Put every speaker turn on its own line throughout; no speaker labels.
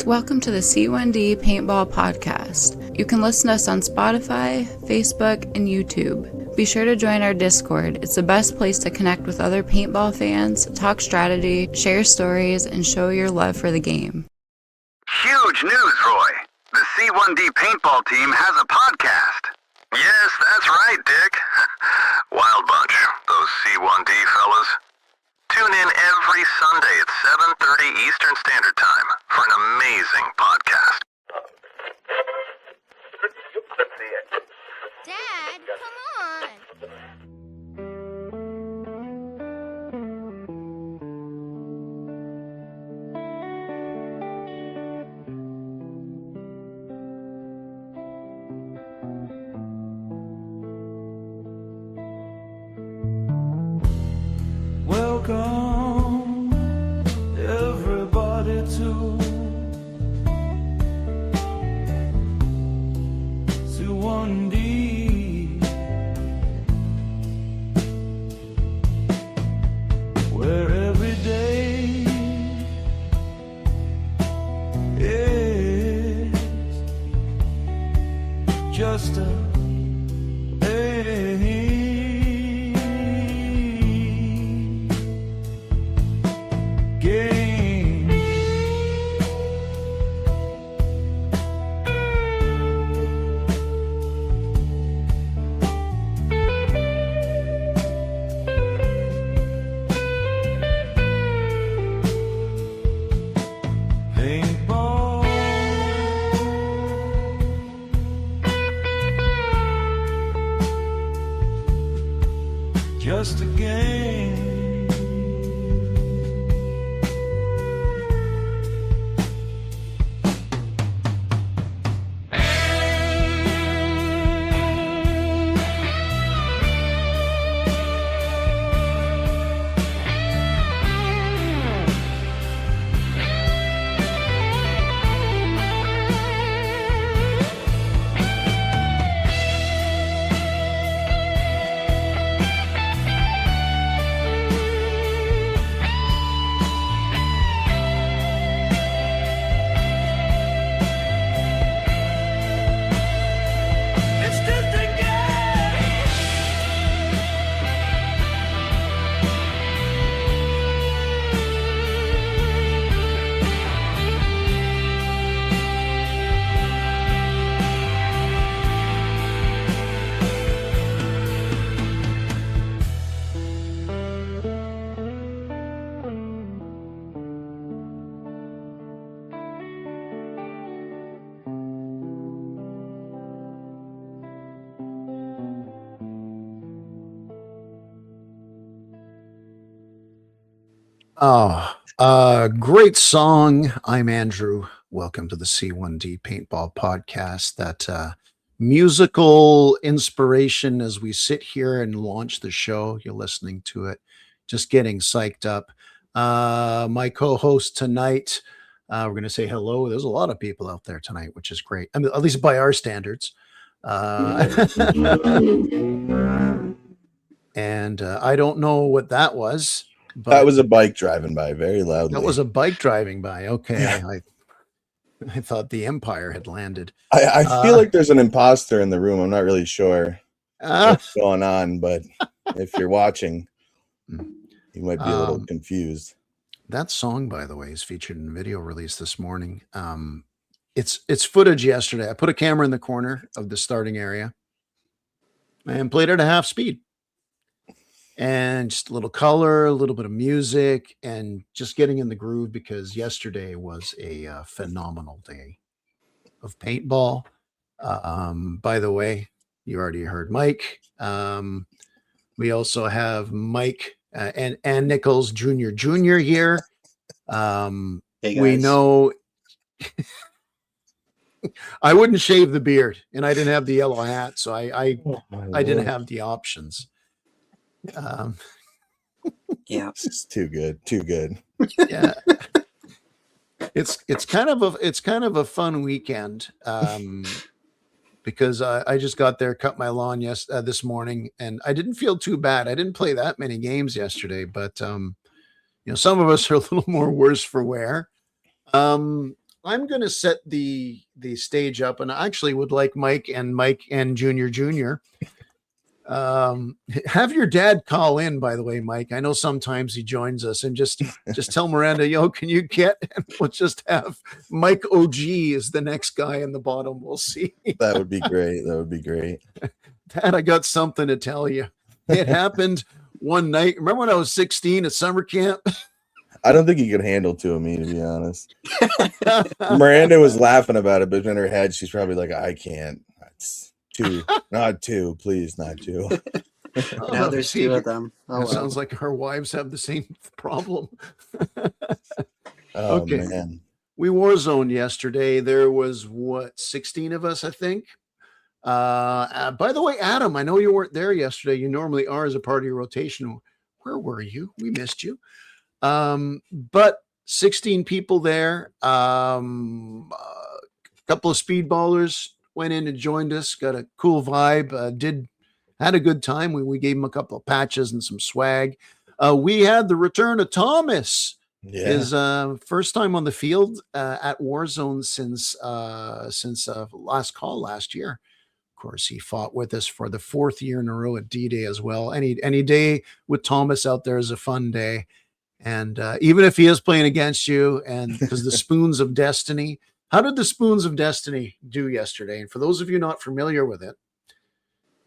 Welcome to the C1D Paintball Podcast. You can listen to us on Spotify, Facebook, and YouTube. Be sure to join our Discord. It's the best place to connect with other paintball fans, talk strategy, share stories, and show your love for the game.
Huge news, Roy. The C1D Paintball team has a podcast. Yes, that's right, Dick. Wild bunch, those C1D fellas. Tune in every Sunday at 7:30 Eastern Standard Time for an amazing podcast.
Dad, come on.
Welcome, everybody, to C1D, where every day is just a game. Paintball, just a game. It's just a game.
Great song. I'm Andrew. Welcome to the C1D Paintball Podcast. That musical inspiration as we sit here and launch the show. You're listening to it, just getting psyched up. My co-host tonight, we're going to say hello. There's a lot of people out there tonight, which is great. I mean, at least by our standards. And I don't know what that was. But
That was a bike driving by very loudly.
that was a bike driving by. Okay. I thought the Empire had landed.
I feel like there's an imposter in the room. I'm not really sure what's going on, but if you're watching, you might be a little confused.
That song, by the way, is featured in a video release this morning. It's footage yesterday. I put a camera in the corner of the starting area and played it at half speed. And just a little color, a little bit of music, and just getting in the groove because yesterday was a phenomenal day of paintball. By the way, you already heard Mike. We also have Mike and Nichols Jr. here.
Hey,
We
guys.
know I wouldn't shave the beard, and I didn't have the yellow hat, so I didn't have the options.
Yeah.
This is too good. Too good.
Yeah. It's kind of a fun weekend because I just got there, cut my lawn this morning, and I didn't feel too bad. I didn't play that many games yesterday, but some of us are a little more worse for wear. I'm going to set the stage up, and I actually would like Mike and Junior. Have your dad call in, by the way, Mike. I know sometimes he joins us, and just tell Miranda, yo, can you get, and we'll just have Mike OG is the next guy in the bottom. We'll see.
That would be great. That would be great.
Dad, I got something to tell you. It happened one night. Remember when I was 16 at summer camp?
I don't think he could handle two of me, to be honest. Miranda was laughing about it, but in her head, she's probably like, I can't. It's two, not two, please, not two.
Now there's two of them. Oh,
It sounds like our wives have the same problem.
Oh,
Okay.
man.
We warzoned yesterday. There was 16 of us, I think. By the way, Adam, I know you weren't there yesterday. You normally are as a part of your rotation. Where were you? We missed you. But 16 people there. A couple of speedballers went in and joined us. Got a cool vibe. Had a good time. We gave them a couple of patches and some swag. We had the return of Thomas.
Yeah.
His first time on the field at Warzone since last call last year. Of course, he fought with us for the 4th year in a row at D-Day as well. Any day with Thomas out there is a fun day. And even if he is playing against you, and because the Spoons of Destiny, how did the Spoons of Destiny do yesterday? And for those of you not familiar with it,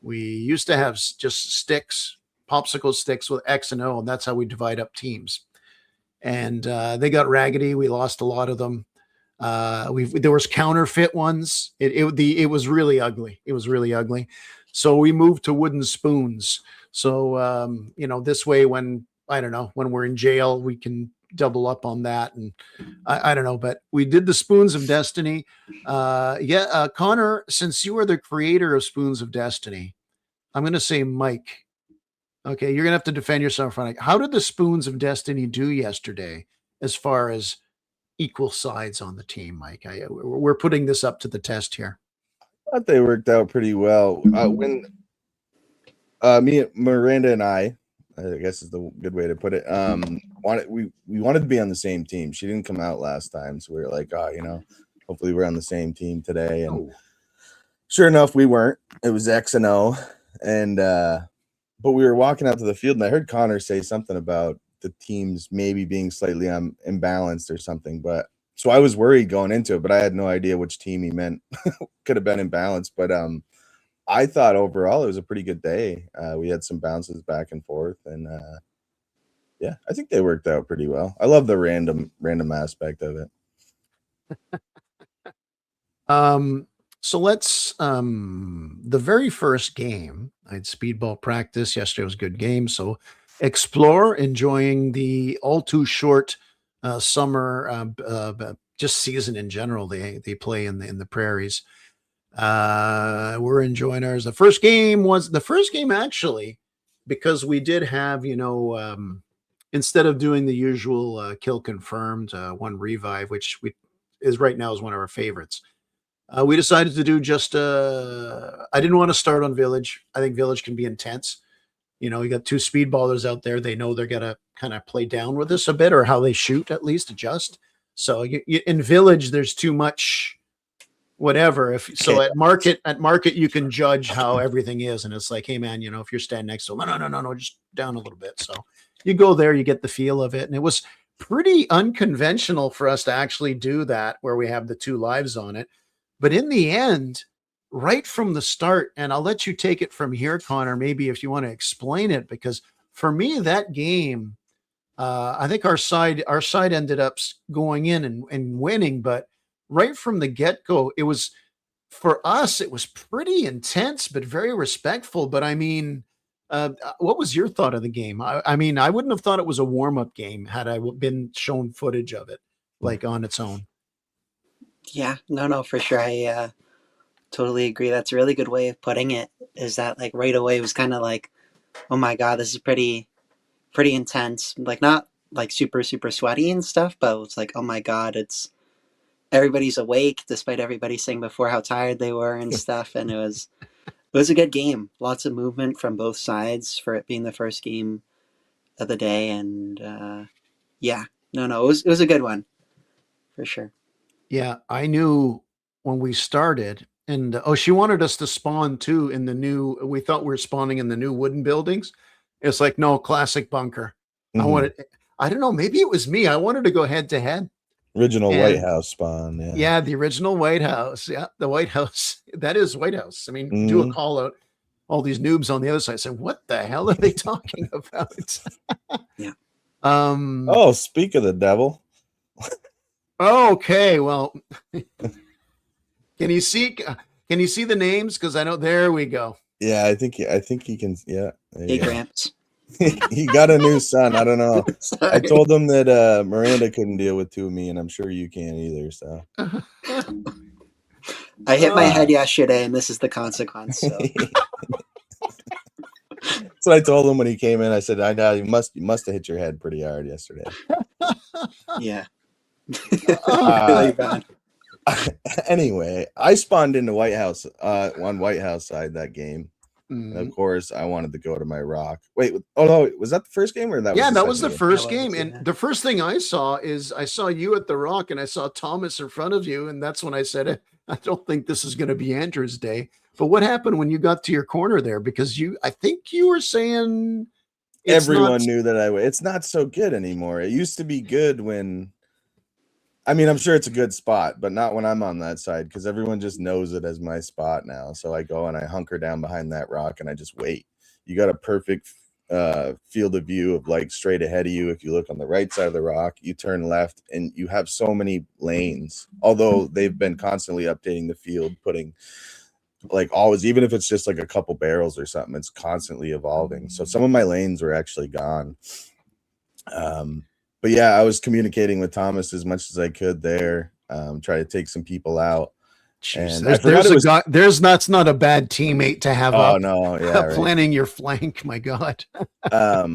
we used to have just sticks, popsicle sticks with X and O, and that's how we divide up teams. And they got raggedy. We lost a lot of them. There was counterfeit ones. It was really ugly. It was really ugly. So we moved to wooden spoons. So this way, when we're in jail, we can double up on that. And I don't know, but we did the Spoons of Destiny. Connor, since you are the creator of Spoons of Destiny, I'm going to say Mike. Okay, you're going to have to defend yourself. How did the Spoons of Destiny do yesterday as far as equal sides on the team, Mike? We're putting this up to the test here.
I thought they worked out pretty well. When Miranda and I guess is the good way to put it, we wanted to be on the same team. She didn't come out last time, so we were like, hopefully we're on the same team today. And sure enough, we weren't. It was X and O. And but we were walking out to the field, and I heard Connor say something about the teams maybe being slightly imbalanced or something. But so I was worried going into it, but I had no idea which team he meant could have been imbalanced. But I thought overall it was a pretty good day. We had some bounces back and forth, and I think they worked out pretty well. I love the random aspect of it.
So let's the very first game, I had speedball practice. Yesterday was a good game. So explore, enjoying the all too short summer just season in general. They play in the prairies. We're enjoying ours. The first game actually, because we did have, instead of doing the usual kill confirmed, one revive, which is right now is one of our favorites. We decided to do just I didn't want to start on Village. I think Village can be intense. You got two speedballers out there. They know they're gonna kind of play down with us a bit, or how they shoot at least adjust. So in Village, there's too much whatever. At market you can judge how everything is, and it's like, hey man, if you're standing next to them, no, just down a little bit. So you go there, you get the feel of it, and it was pretty unconventional for us to actually do that, where we have the two lives on it. But in the end, right from the start, and I'll let you take it from here, Connor, maybe if you want to explain it, because for me, that game, I think our side ended up going in and winning, but right from the get-go, it was, for us, it was pretty intense, but very respectful. But I mean, what was your thought of the game? I mean, I wouldn't have thought it was a warm-up game had I been shown footage of it, like on its own.
Yeah, no, for sure. I totally agree. That's a really good way of putting it, is that like right away it was kind of like, oh my God, this is pretty intense. Like not like super, super sweaty and stuff, but it's like, oh my God, everybody's awake despite everybody saying before how tired they were and stuff. And it was a good game. Lots of movement from both sides for it being the first game of the day. And it was a good one for sure.
Yeah, I knew when we started, and she wanted us to spawn too in the new. We thought we were spawning in the new wooden buildings. It's like no classic bunker. I
Mhm.
wanted. I don't know. Maybe it was me. I wanted to go head to head,
Original White
and
House spawn. Yeah.
yeah, the original White House. Yeah, the White House. That is White House. I mean, do a
Mhm.
call out. All these noobs on the other side said, "What the hell are they talking about?"
Yeah.
Oh, speak of the devil.
Okay. Well, can you see? Can you see the names? Because I know. There we go.
Yeah, I think he can. Yeah, there
Hey,
you go.
Gramps.
He got a new son. I don't know. I
Sorry.
told him that Miranda couldn't deal with two of me, and I'm sure you can't either. So
I hit my head yesterday, and this is the consequence. So.
that's what I told him when he came in. I said, "I know you must have hit your head pretty hard yesterday."
Yeah.
Oh,
Really bad.
Anyway, I spawned into White House on White House side that game. And of
mm.
course, I wanted to go to my rock. Wait, oh no, was that the first game or that?
Yeah,
was
that was the
second game?
first
That was,
game. And
yeah.
the first thing I saw is I saw you at the rock and I saw Thomas in front of you. And that's when I said, I don't think this is going to be Andrew's day. But what happened when you got to your corner there? Because I think you were saying
Everyone knew that it's not so good anymore. It used to be good when, I mean, I'm sure it's a good spot, but not when I'm on that side because everyone just knows it as my spot now. So I go and I hunker down behind that rock and I just wait. You got a perfect field of view of like straight ahead of you. If you look on the right side of the rock, you turn left and you have so many lanes. Although they've been constantly updating the field, putting like always, even if it's just like a couple barrels or something, it's constantly evolving. So some of my lanes were actually gone. But yeah, I was communicating with Thomas as much as I could there, try to take some people out.
Jeez,
And I forgot
there's
it
a
was.
guy. That's not a bad teammate to have
Oh
up
no, yeah, right.
planning your flank. My God.
Yeah,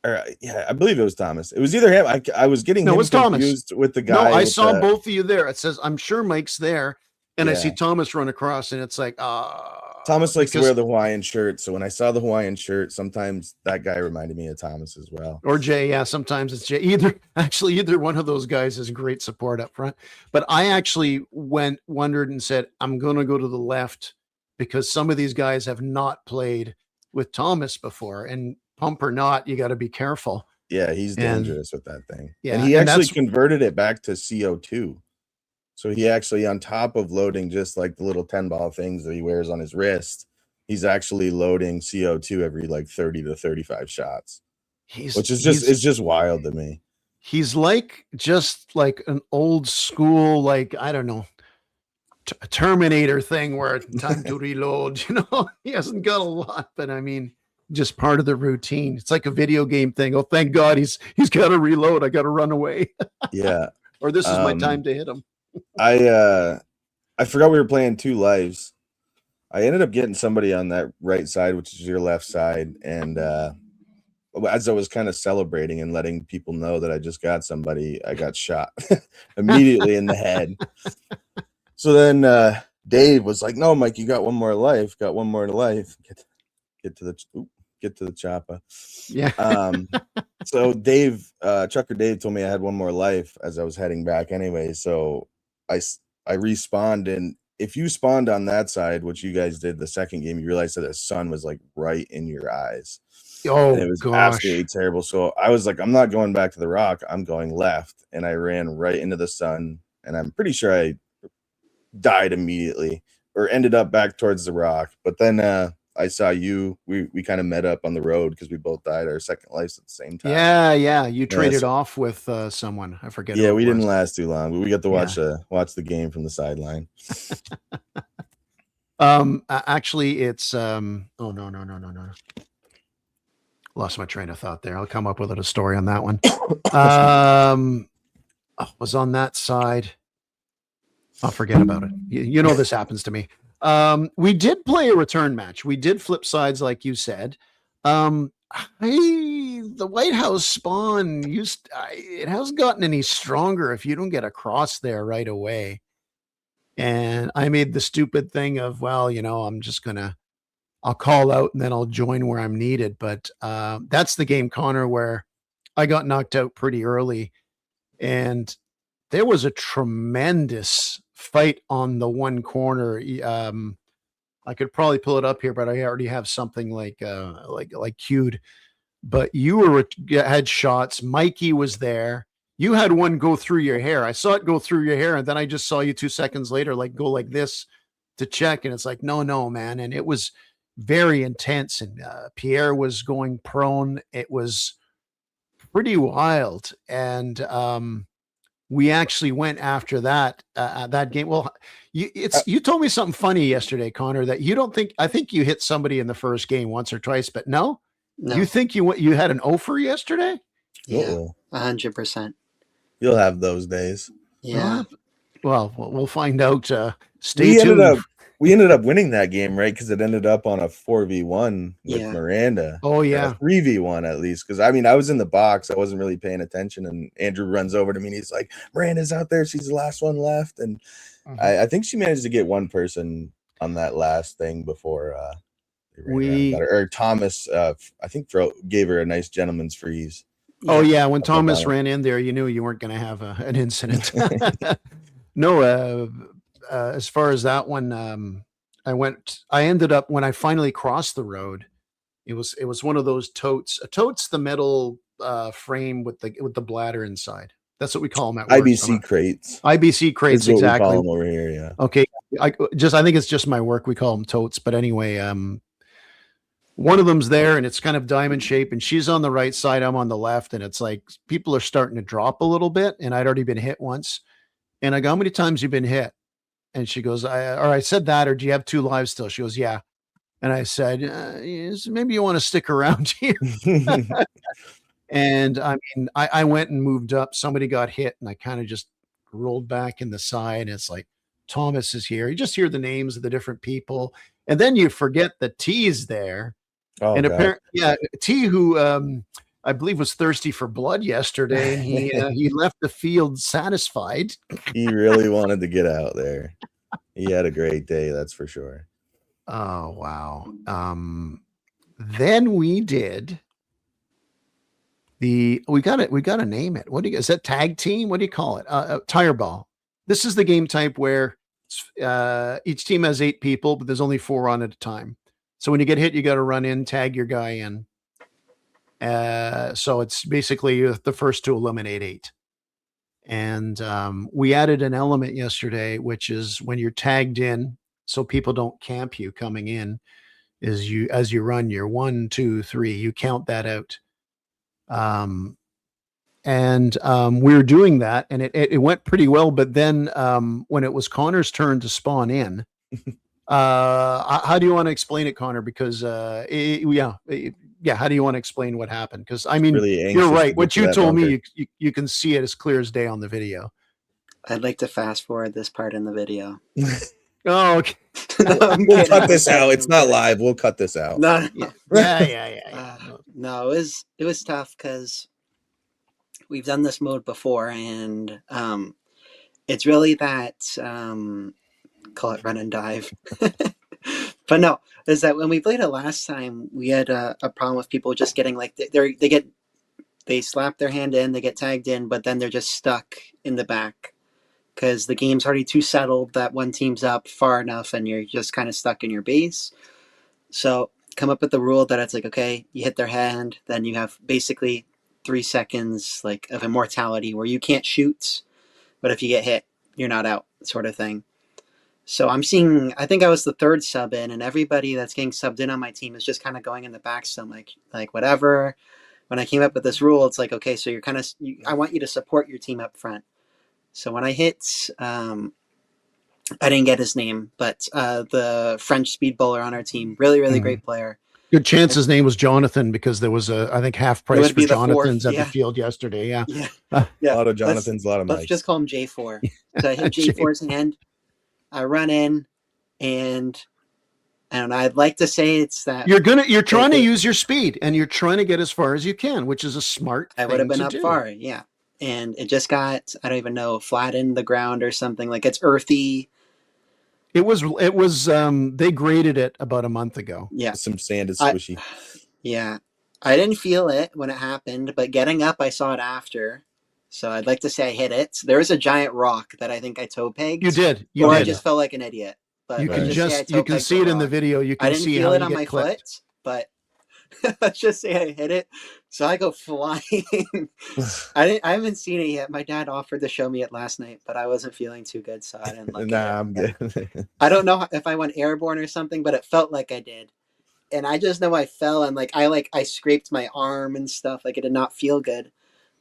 I believe it was Thomas. It was either him. I was getting him confused with the guy.
No, I
with
saw
the,
both of you there. It says, I'm sure Mike's there. And I see
Yeah.
Thomas run across, and it's like,
Thomas likes to
because-
wear the Hawaiian shirt. So when I saw the Hawaiian shirt, sometimes that guy reminded me of Thomas as well.
Or Jay. Yeah, sometimes it's Jay. Either one of those guys is great support up front. But I actually wondered and said, I'm going to go to the left because some of these guys have not played with Thomas before. And pump or not, you got to be careful.
Yeah, he's dangerous with that thing.
Yeah,
and he
and
actually
that's-
converted it back to CO2. So he actually, on top of loading just like the little 10 ball things that he wears on his wrist, he's actually loading CO2 every like 30 to 35 shots, which is just wild to me.
He's like just like an old school, like, I don't know, Terminator thing where time to reload, he hasn't got a lot, but I mean, just part of the routine. It's like a video game thing. Oh, thank God he's got to reload. I got to run away.
Yeah.
Or this is my time to hit him.
I forgot we were playing two lives. I ended up getting somebody on that right side, which is your left side. And as I was kind of celebrating and letting people know that I just got somebody, I got shot immediately in the head. So then Dave was like, "No, Mike, you got one more life. Got one more life. Get to the chopper."
Yeah.
So Dave, Chucker Dave told me I had one more life as I was heading back anyway. So I respawned, and if you spawned on that side, which you guys did the second game, you realized that the sun was like right in your eyes.
Oh,
and it was
gosh.
absolutely terrible. So I was like, I'm not going back to the rock. I'm going left, and I ran right into the sun, and I'm pretty sure I died immediately or ended up back towards the rock. But then I saw you. We kind of met up on the road because we both died our second lives at the same time.
Yeah. You traded off with someone. I forget.
Yeah, we didn't last too long, but we got to watch the game from the sideline.
Actually, it's oh no. Lost my train of thought there. I'll come up with a story on that one. Was on that side. I'll forget about it. You know this happens to me. We did play a return match. We did flip sides, like you said. The White House spawn it hasn't gotten any stronger if you don't get across there right away. And I made the stupid thing of, I'm just I'll call out and then I'll join where I'm needed. But that's the game, Connor, where I got knocked out pretty early. And there was a tremendous fight on the one corner. I could probably pull it up here, but I already have something like queued. But you had shots. Mikey was there. You had one go through your hair. I saw it go through your hair, and then I just saw you 2 seconds later, like go like this to check, and it's like, no, man. And it was very intense. And Pierre was going prone. It was pretty wild. And we actually went after that game. Well, you told me something funny yesterday, Connor, that you don't think. I think you hit somebody in the first game once or twice, but no. You think you had an offer yesterday?
Yeah, 100%.
You'll have those days.
Yeah.
Well, we'll find out. Stay tuned.
We ended up winning that game, right? Because it ended up on a 4v1 with Miranda.
Oh, yeah.
3v1 at least. Because, I mean, I was in the box. I wasn't really paying attention. And Andrew runs over to me and he's like, Miranda's out there. She's the last one left. And I think she managed to get one person on that last thing before or Thomas, I think, gave her a nice gentleman's freeze.
Oh, yeah. When Thomas ran in there, you knew you weren't going to have an incident. No, as far as that one, I ended up, when I finally crossed the road, it was one of those totes. A tote's the metal frame with the bladder inside. That's what we call them at work.
IBC crates.
IBC crates, exactly.
We call them over here, yeah.
Okay. I think it's just my work. We call them totes. But anyway, one of them's there and it's kind of diamond shape, and she's on the right side. I'm on the left, and it's like people are starting to drop a little bit, and I'd already been hit once. And I go, how many times you been hit? And she goes, I said that, or do you have 2 lives still? She goes, yeah. And I said, yes, maybe you want to stick around here. And I mean, I went and moved up. Somebody got hit, and I kind of just rolled back in the side. And it's like, Thomas is here. You just hear the names of the different people. And then you forget that T's there. Oh, and apparently, T, who I believe was thirsty for blood yesterday, and he left the field satisfied.
He really wanted to get out there. He had a great day, that's for sure.
Oh, wow. Then we did we got to name it. Is that tag team? What do you call it? Tire ball. This is the game type where each team has 8 people, but there's only 4 on at a time. So when you get hit, you got to run in, tag your guy in. So it's basically the first to eliminate 8. And we added an element yesterday, which is when you're tagged in, so people don't camp you coming in, as you run your 1, 2, 3, you count that out. We were doing that, and it went pretty well. But then when it was Connor's turn to spawn in, how do you want to explain it, Connor? Because how do you want to explain what happened? Because I mean, really you're right. What you told me, you can see it as clear as day on the video.
I'd like to fast forward this part in the video.
Oh, okay.
We'll cut this out. It's not live. We'll cut this out.
No.
Yeah.
No, it was tough because we've done this mode before, and it's really that call it run and dive. But no, is that when we played it last time, we had a problem with people just getting like they slap their hand in, they get tagged in, but then they're just stuck in the back because the game's already too settled that one team's up far enough and you're just kind of stuck in your base. So come up with the rule that it's like, okay, you hit their hand, then you have basically 3 seconds like of immortality where you can't shoot, but if you get hit, you're not out, sort of thing. So I'm seeing, I think I was the 3rd sub in, and everybody that's getting subbed in on my team is just kind of going in the back. So I'm like whatever. When I came up with this rule, it's like, okay, so you're kind of, I want you to support your team up front. So when I hit, I didn't get his name, but the French speed bowler on our team, really great player.
Good chance his name was Jonathan, because there was I think half price for Jonathans at the field yesterday. Yeah.
A
lot of Jonathans, a lot of Mikes.
Let's just call him J4. So I hit J4's hand. I run in, and I'd like to say it's that
you're trying to use your speed, and you're trying to get as far as you can, which is a smart thing.
I would have been up far, yeah. And it just got, I don't even know, flattened the ground or something. Like, it's earthy.
It was they graded it about a month ago.
Yeah.
Some sand is squishy.
Yeah. I didn't feel it when it happened, but getting up, I saw it after. So I'd like to say I hit it. There was a giant rock that I think I toe pegged.
You did. You
or
did.
I just felt like an idiot. But
You
let's
can
just say I
just
toe
you can
pegged
see it in the
rock.
video. You can
I didn't
see
feel
how
it
you
on
get
my
clipped.
foot, but let's just say I hit it. So I go flying. I haven't seen it yet. My dad offered to show me it last night, but I wasn't feeling too good, so I didn't look at it.
I'm good.
I don't know if I went airborne or something, but it felt like I did. And I just know I fell and I scraped my arm and stuff. Like it did not feel good.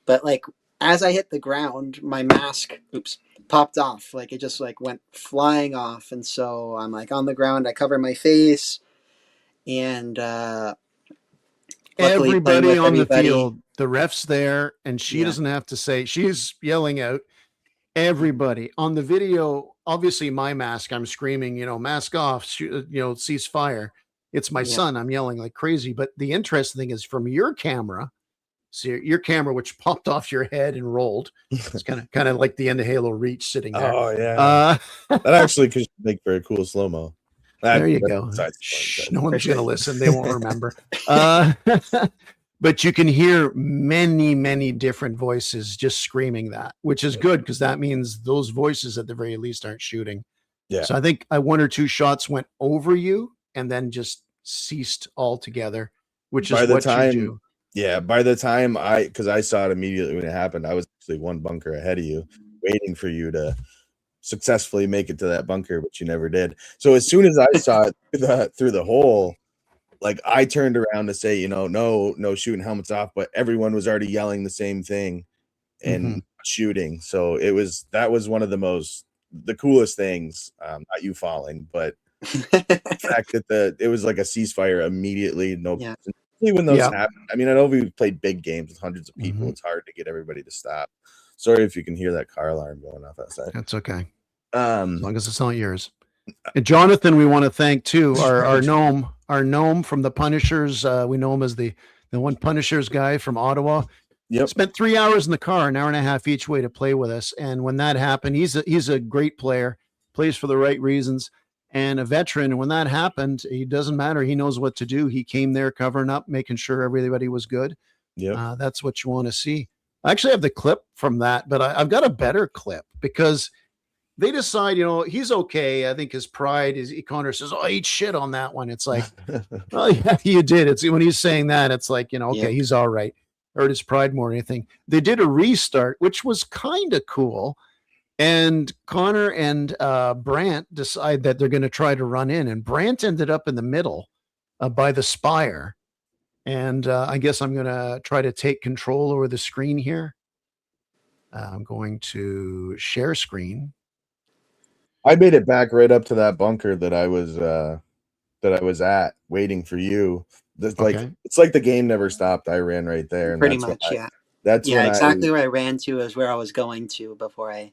But like as I hit the ground, my mask popped off. Like it just like went flying off. And so I'm like on the ground, I cover my face and luckily playing
Everybody
with
on the
everybody.
field, the ref's there, and she
Yeah.
doesn't have to say. She's yelling out. Everybody on the video. Obviously, my mask. I'm screaming. Mask off. Cease fire. It's my
Yeah.
son. I'm yelling like crazy. But the interesting thing is from your camera. So your camera, which popped off your head and rolled. It's kind of like the end of Halo Reach sitting there.
Oh yeah, that actually could make for a cool slow mo.
There you go. Shh, no one's going to listen. They won't remember. But you can hear many, many different voices just screaming that, which is good because that means those voices at the very least aren't shooting.
Yeah.
So I think one or two shots went over you and then just ceased altogether, which is what you do.
Yeah, by the time because I saw it immediately when it happened, I was actually one bunker ahead of you, waiting for you to successfully make it to that bunker, but you never did. So as soon as I saw it through the hole, like I turned around to say, no shooting, helmets off, but everyone was already yelling the same thing and shooting. So that was one of the coolest things, not you falling, but the fact that it was like a ceasefire immediately. No.
Yeah.
When those happen, I mean, I know we've played big games with hundreds of people. It's hard to get everybody to stop. Sorry if you can hear that car alarm going off outside.
That's okay. As long as it's not yours. And Jonathan, we want to thank too our gnome from the Punishers. We know him as the one Punishers guy from Ottawa.
Yep.
Spent 3 hours in the car, an hour and a half each way to play with us. And when that happened, he's a great player, plays for the right reasons. And a veteran, and when that happened, it doesn't matter. He knows what to do. He came there covering up, making sure everybody was good.
Yeah,
that's what you want to see. I actually have the clip from that, but I've got a better clip because they decide, he's okay. I think his pride is, Connor says, "Oh, I eat shit on that one." It's like, well, yeah, you did. It's when he's saying that, it's like, okay, he's all right. Hurt his pride more than anything. They did a restart, which was kind of cool. And Connor and Brant decide that they're going to try to run in, and Brant ended up in the middle by the spire. And I guess I'm going to try to take control over the screen here. I'm going to share screen.
I made it back right up to that bunker that I was at, waiting for you. It's like the game never stopped. I ran right there, and
pretty much, yeah.
That's
exactly where I ran to is where I was going to before I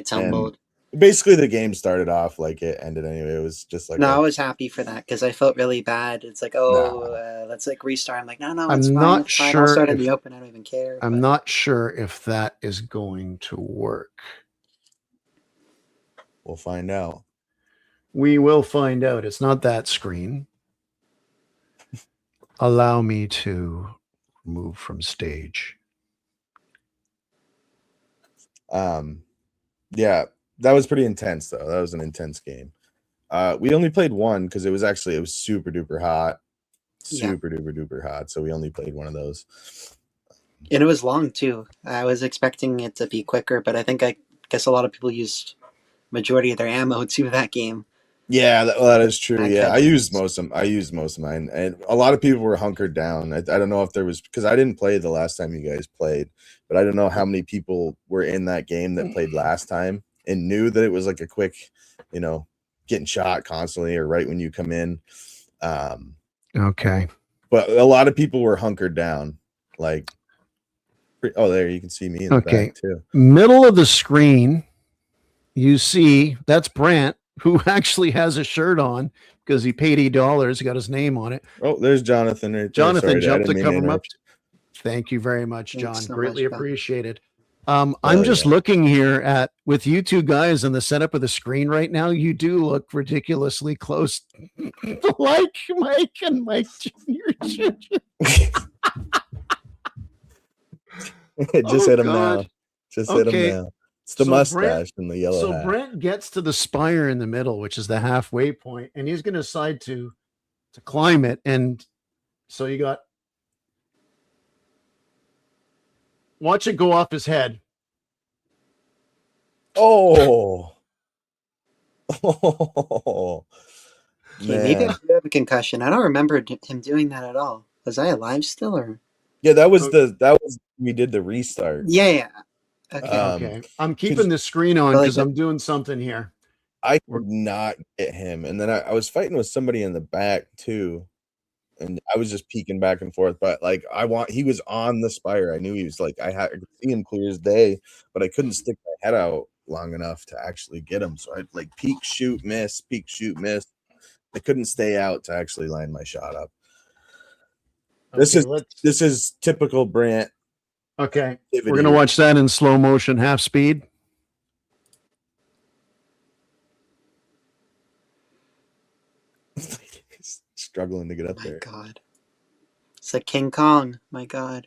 tumbled.
And basically, the game started off like it ended anyway. It was just like
I was happy for that because I felt really bad. It's like, let's like restart. I'm like, no, it's
I'm
fine.
not
It's fine.
sure
I'll start in the open. I don't even care.
I'm not sure if that is going to work.
We'll find out.
We will find out. It's not that screen. Allow me to move from stage.
Yeah, that was pretty intense though. That was an intense game. We only played one because it was super duper hot. Super duper hot. So we only played one of those.
And it was long too. I was expecting it to be quicker, but I guess a lot of people used majority of their ammo to that game.
Yeah, that is true. I used most of mine, and a lot of people were hunkered down. I don't know if there was, because I didn't play the last time you guys played, but I don't know how many people were in that game that played last time and knew that it was like a quick, getting shot constantly or right when you come in.
Okay.
But a lot of people were hunkered down. Like, there you can see me in the back too.
Middle of the screen, you see that's Brant, who actually has a shirt on because he paid $8. He got his name on it.
Oh, there's Jonathan. Right there.
Jonathan jumped to cover him up. Thank you very much, John.
So
Greatly
much,
appreciated. I'm just looking here with you two guys in the setup of the screen right now. You do look ridiculously close, like Mike and Mike Jr.
Just
Oh,
hit him
God.
now. Just hit him
Okay.
now. It's the
So
mustache and the yellow
So
hat.
Brent gets to the spire in the middle, which is the halfway point, and he's going to decide to climb it. And so you got, watch it go off his head.
Oh. Oh.
Okay, maybe I
Man.
do have a concussion. I don't remember him doing that at all. Was I alive still, or?
Yeah, that was we did the restart.
Yeah. Okay.
Okay. I'm keeping the screen on because I'm doing something here.
I could not get him. And then I was fighting with somebody in the back too. And I was just peeking back and forth. But like he was on the spire. I knew he was like, I could see him clear as day, but I couldn't stick my head out long enough to actually get him. So I'd like peek, shoot, miss, peek, shoot, miss. I couldn't stay out to actually line my shot up. This is typical Brant.
Okay. We're going to watch that in slow motion, half speed.
He's struggling to get up there.
My God. It's like King Kong. My God.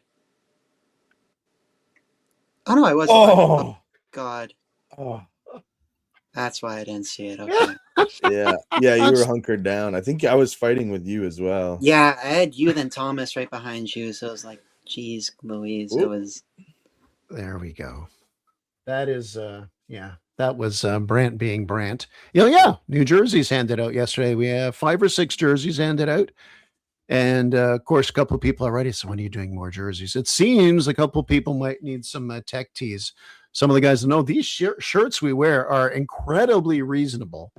Oh, no, I wasn't. Oh, God.
Oh.
That's why I didn't see it. Okay.
Yeah, you were hunkered down. I think I was fighting with you as well.
Yeah, I had you then Thomas right behind you, so it was like, geez, Louise. It was.
There we go. That is, that was Brant being Brant. Yeah, New Jersey's handed out yesterday. We have 5 or 6 jerseys handed out. And of course, a couple of people already. So when are you doing more jerseys? It seems a couple of people might need some tech tees. Some of the guys know these shirts we wear are incredibly reasonable.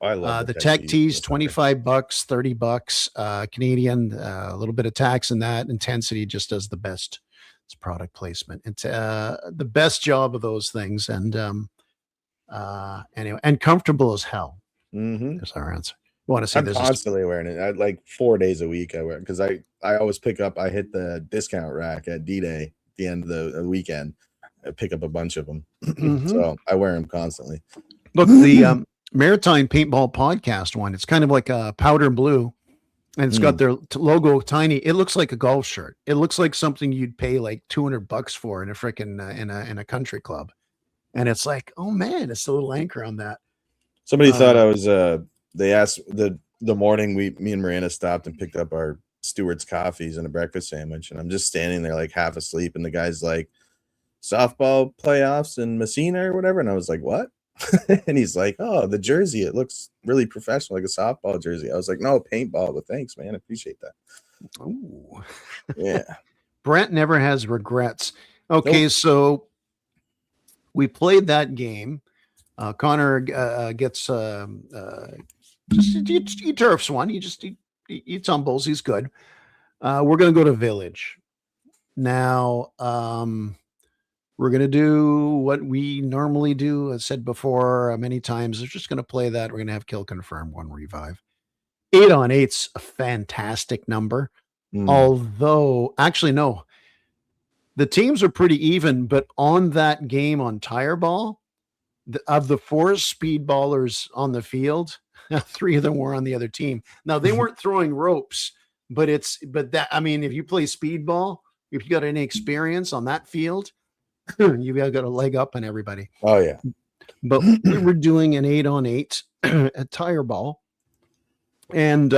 I love
the tech tees, $25, $30 Canadian, a little bit of tax in that. Intensity just does the best. It's product placement. It's the best job of those things. And anyway, and comfortable as hell.
Mm-hmm.
That's our answer. You want to say
I'm constantly wearing it. I like 4 days a week I wear it because I always I hit the discount rack at D-Day at the end of the weekend. I pick up a bunch of them.
Mm-hmm.
So I wear them constantly.
Look, the Maritime Paintball Podcast one, it's kind of like a powder blue, and it's got their logo tiny. It looks like a golf shirt. It looks like something you'd pay like $200 for in a freaking in a country club. And it's like, oh man, it's a little anchor on that.
Somebody thought I was they asked the morning me and Miranda stopped and picked up our Stewart's coffees and a breakfast sandwich, and I'm just standing there like half asleep, and the guy's like, softball playoffs in Messina or whatever, and I was like, what? And he's like, oh, the jersey, it looks really professional, like a softball jersey. I was like, no, paintball, but thanks, man, I appreciate that.
Ooh.
Yeah.
Brent never has regrets. Okay, nope. So we played that game. Connor gets he turfs one. He tumbles. He's good. We're gonna go to Village now. We're going to do what we normally do. As said before many times, we're just going to play that. We're going to have kill confirm, 1 revive. 8 on 8's a fantastic number. Although, actually, no. The teams are pretty even, but on that game on tire ball, of the 4 speedballers on the field, 3 of them were on the other team. Now, they weren't throwing ropes, but if you play speedball, if you got any experience on that field, you've got a leg up on everybody.
Oh yeah.
But we were doing an 8 on 8 at tire ball. And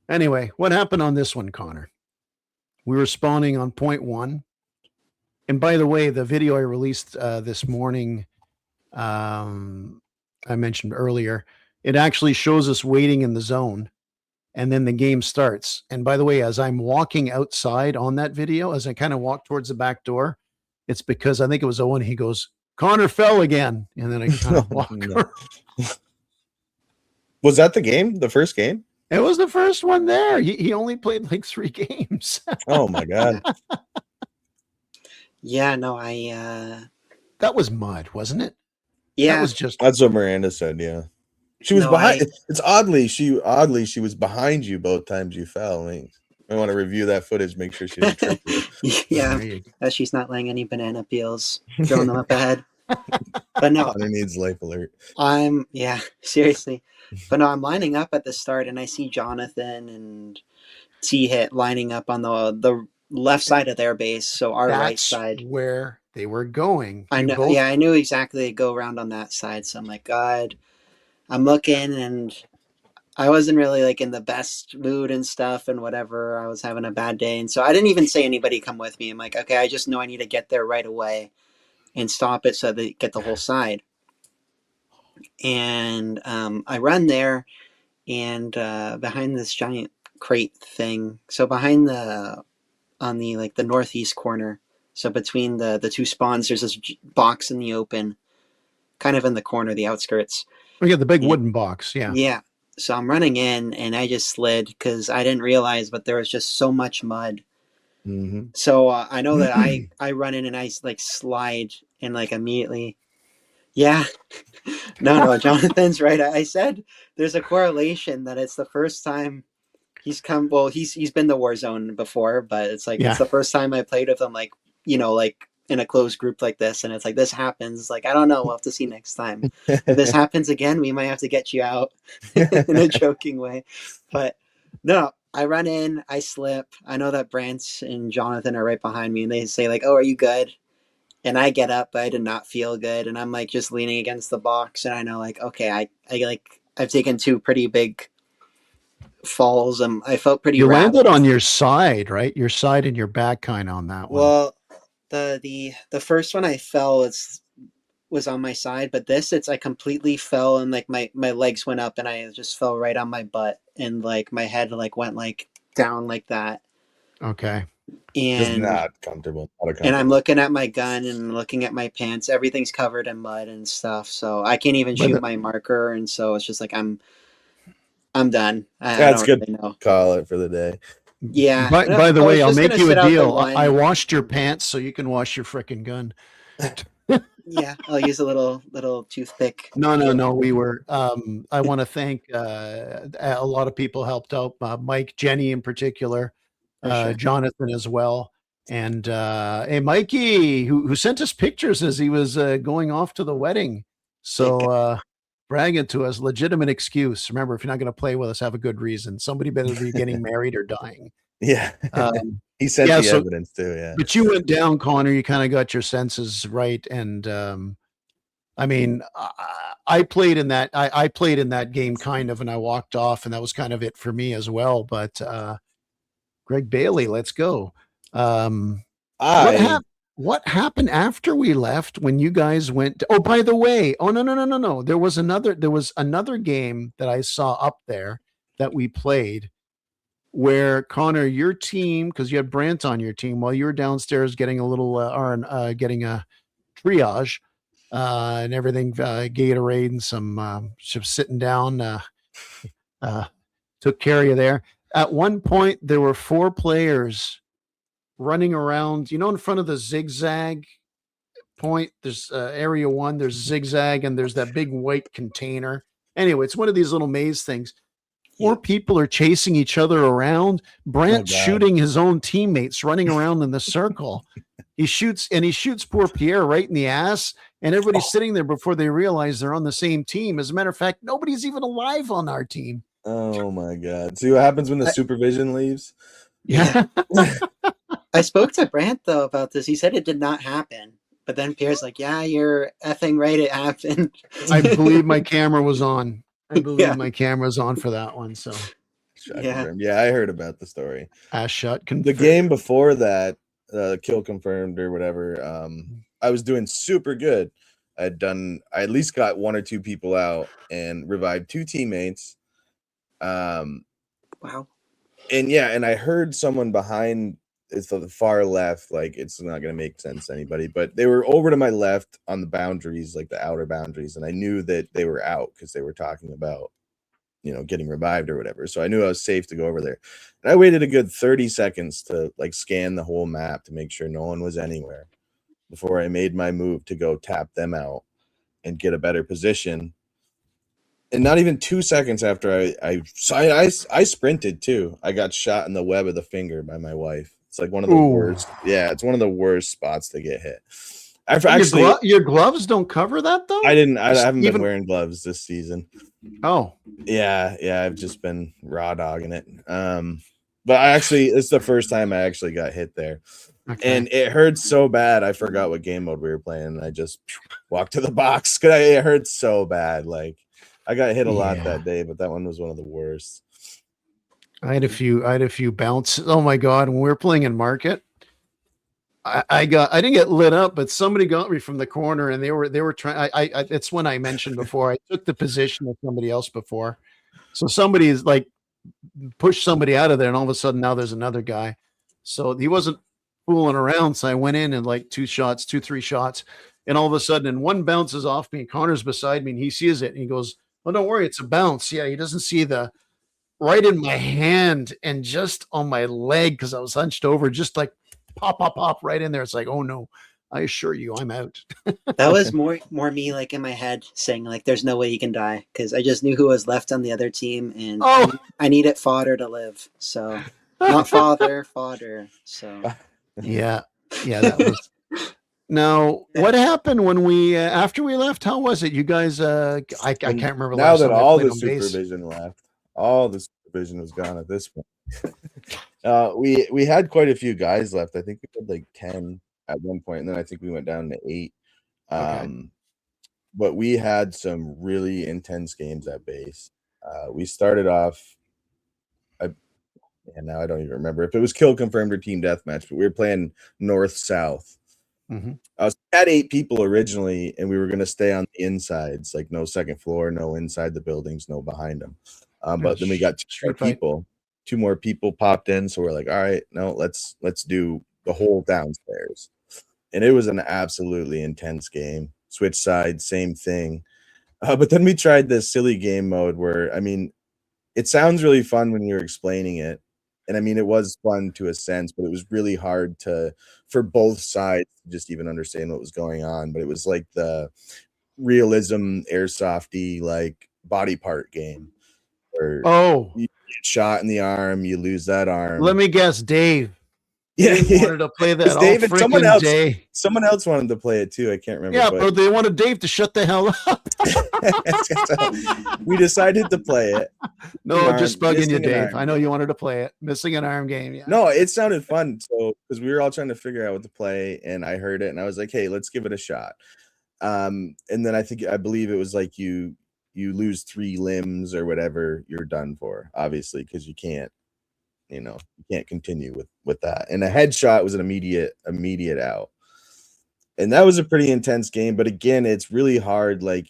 anyway, what happened on this one, Connor? We were spawning on point 1. And by the way, the video I released this morning, I mentioned earlier, it actually shows us waiting in the zone. And then the game starts. And by the way, as I'm walking outside on that video, as I kind of walk towards the back door, it's because I think it was Owen. He goes, Connor fell again. And then I kind of walk around.
Was that the game? The first game?
It was the first one there. He only played like 3 games.
Oh my God.
Yeah, no,
that was mud, wasn't it?
Yeah.
That's what Miranda said, yeah. She was behind. It's oddly she was behind you both times you fell. I want to review that footage, make sure she didn't trip you.
Yeah, that she's not laying any banana peels, throwing them up ahead. But no,
Connor needs life alert.
Seriously. But no, I'm lining up at the start, and I see Jonathan and tee hit lining up on the left side of their base, so our right
That's
side.
where they were going.
I
You
know,
both
yeah, I knew exactly to go around on that side. So I'm like, God, I'm looking, and I wasn't really like in the best mood and stuff and whatever. I was having a bad day, and so I didn't even say anybody come with me. I'm like, okay, I just know I need to get there right away and stop it so they get the whole side. And I run there, and behind this giant crate thing. So behind the on the like the northeast corner. So between the two spawns, there's this box in the open, kind of in the corner, the outskirts.
we got the big
And,
wooden box. Yeah.
yeah. So I'm running in, and I just slid because I didn't realize, but there was just so much mud.
Mm-hmm.
So I know that I run in and I like slide and like immediately. Yeah. No, Jonathan's right. I said there's a correlation that it's the first time he's come. Well, he's been the Warzone before, but it's like it's the first time I played with him. Like like in a closed group like this, and it's like this happens. Like I don't know. We'll have to see next time. If this happens again, we might have to get you out in a joking way. But no, I run in, I slip. I know that Brant and Jonathan are right behind me, and they say like, "Oh, are you good?" And I get up, but I did not feel good, and I'm like just leaning against the box, and I know like, okay, I've taken two pretty big falls, and I felt pretty.
You
rattled.
landed on your side, right? Your side and your back, kind of on that one.
Well, the first one I fell was on my side, but I completely fell, and like my legs went up, and I just fell right on my butt, and like my head like went like down like that.
Okay.
Just
And
not comfortable.
and I'm looking at my gun and looking at my pants. Everything's covered in mud and stuff, so I can't even shoot my marker, and so it's just like I'm done.
That's good.
Really know.
Call it for the day.
Yeah.
By the way, I'll make you a deal. I
one.
washed your pants, so you can wash your frickin' gun.
Yeah, I'll use a little toothpick.
No. We were. I want to thank a lot of people helped out. Mike, Jenny in particular,
Sure.
Jonathan as well, and hey, Mikey, who sent us pictures as he was going off to the wedding. So bragging to us, legitimate excuse. Remember, if you're not going to play with us, have a good reason. Somebody better be getting married or dying.
Yeah. He sent the evidence too. Yeah.
But you went down, Connor. You kind of got your senses right, and I mean, I played in that. I played in that game kind of, and I walked off, and that was kind of it for me as well. But Greg Bailey, let's go. What happened after we left when you guys went? Oh, by the way, no. There was another game that I saw up there that we played where Connor, your team, because you had Brant on your team, while you were downstairs getting a little getting a triage and everything, Gatorade and some sitting down, took care of you there. At one point, there were 4 players running around, in front of the zigzag point. There's area 1, there's zigzag, and there's that big white container. Anyway, it's one of these little maze things. 4 people are chasing each other around. Brant's shooting his own teammates, running around in the circle. He shoots poor Pierre right in the ass, and everybody's sitting there before they realize they're on the same team. As a matter of fact, nobody's even alive on our team.
Oh my God. See what happens when the supervision leaves?
Yeah.
I spoke to Brant though about this. He said it did not happen. But then Pierre's like, yeah, you're effing right, it happened.
I believe my camera was on. My camera's on for that one. So
yeah, I heard about the story.
Ass shot.
The game before that, kill confirmed or whatever. I was doing super good. I at least got 1 or 2 people out and revived 2 teammates.
Wow.
And I heard someone behind. It's the far left, like it's not going to make sense to anybody, but they were over to my left on the boundaries, like the outer boundaries, and I knew that they were out because they were talking about, getting revived or whatever. So I knew I was safe to go over there. And I waited a good 30 seconds to like scan the whole map to make sure no one was anywhere before I made my move to go tap them out and get a better position. And not even 2 seconds after I sprinted too. I got shot in the web of the finger by my wife. It's like one of the worst. Yeah, it's one of the worst spots to get hit.
Your gloves don't cover that though?
I haven't been wearing gloves this season.
Oh.
Yeah, I've just been raw dogging it. But it's the first time I actually got hit there.
Okay.
And it hurt so bad, I forgot what game mode we were playing, and I just walked to the box. It hurt so bad. Like, I got hit a lot that day, but that one was one of the worst.
I had a few bounces. Oh my God. When we were playing in market, I didn't get lit up, but somebody got me from the corner, and they were trying. It's when I mentioned before, I took the position of somebody else before. So somebody is like pushed somebody out of there, and all of a sudden now there's another guy. So he wasn't fooling around. So I went in and like 3 shots. And all of a sudden, and one bounces off me, and Connor's beside me, and he sees it, and he goes, "Oh, don't worry, it's a bounce." Yeah, he doesn't see the right in my hand and just on my leg because I was hunched over, just like pop right in there. It's like, oh no, I assure you, I'm out.
That was more me like in my head saying like, "There's no way you can die," because I just knew who was left on the other team, and I needed fodder to live. So not fodder. So
yeah, that was. Now, what happened when we after we left? How was it? You guys, I can't remember.
Now
last
that
time I
all
played
the
on base.
supervision left, all the supervision was gone at this point. We had quite a few guys left. I think we had like 10 at one point, and then I think we went down to 8. But we had some really intense games at base. We started off, and now I don't even remember if it was kill confirmed or team deathmatch, but we were playing north-south.
Mm-hmm.
We had 8 people originally, and we were going to stay on the insides, like no second floor, no inside the buildings, no behind them. But then we got 2 more people popped in, so we're like, all right, no, let's do the whole downstairs. And it was an absolutely intense game. Switch sides, same thing. But then we tried this silly game mode where, I mean, it sounds really fun when you're explaining it. And I mean, it was fun to a sense, but it was really hard for both sides to just even understand what was going on. But it was like the realism, airsofty, like body part game. Where you get shot in the arm, you lose that arm.
Let me guess, Dave.
Yeah,
Dave wanted to play that all
David,
freaking day.
Someone else wanted to play it too. I can't remember.
Yeah, but they wanted Dave to shut the hell up.
So we decided to play it.
No, just bugging you, Dave. I know you wanted to play it. Missing an arm game. Yeah.
No, it sounded fun. So because we were all trying to figure out what to play, and I heard it, and I was like, "Hey, let's give it a shot." And then I believe it was like you lose 3 limbs or whatever, you're done for, obviously, because you can't continue with that. And a headshot was an immediate out. And that was a pretty intense game. But again, it's really hard. Like,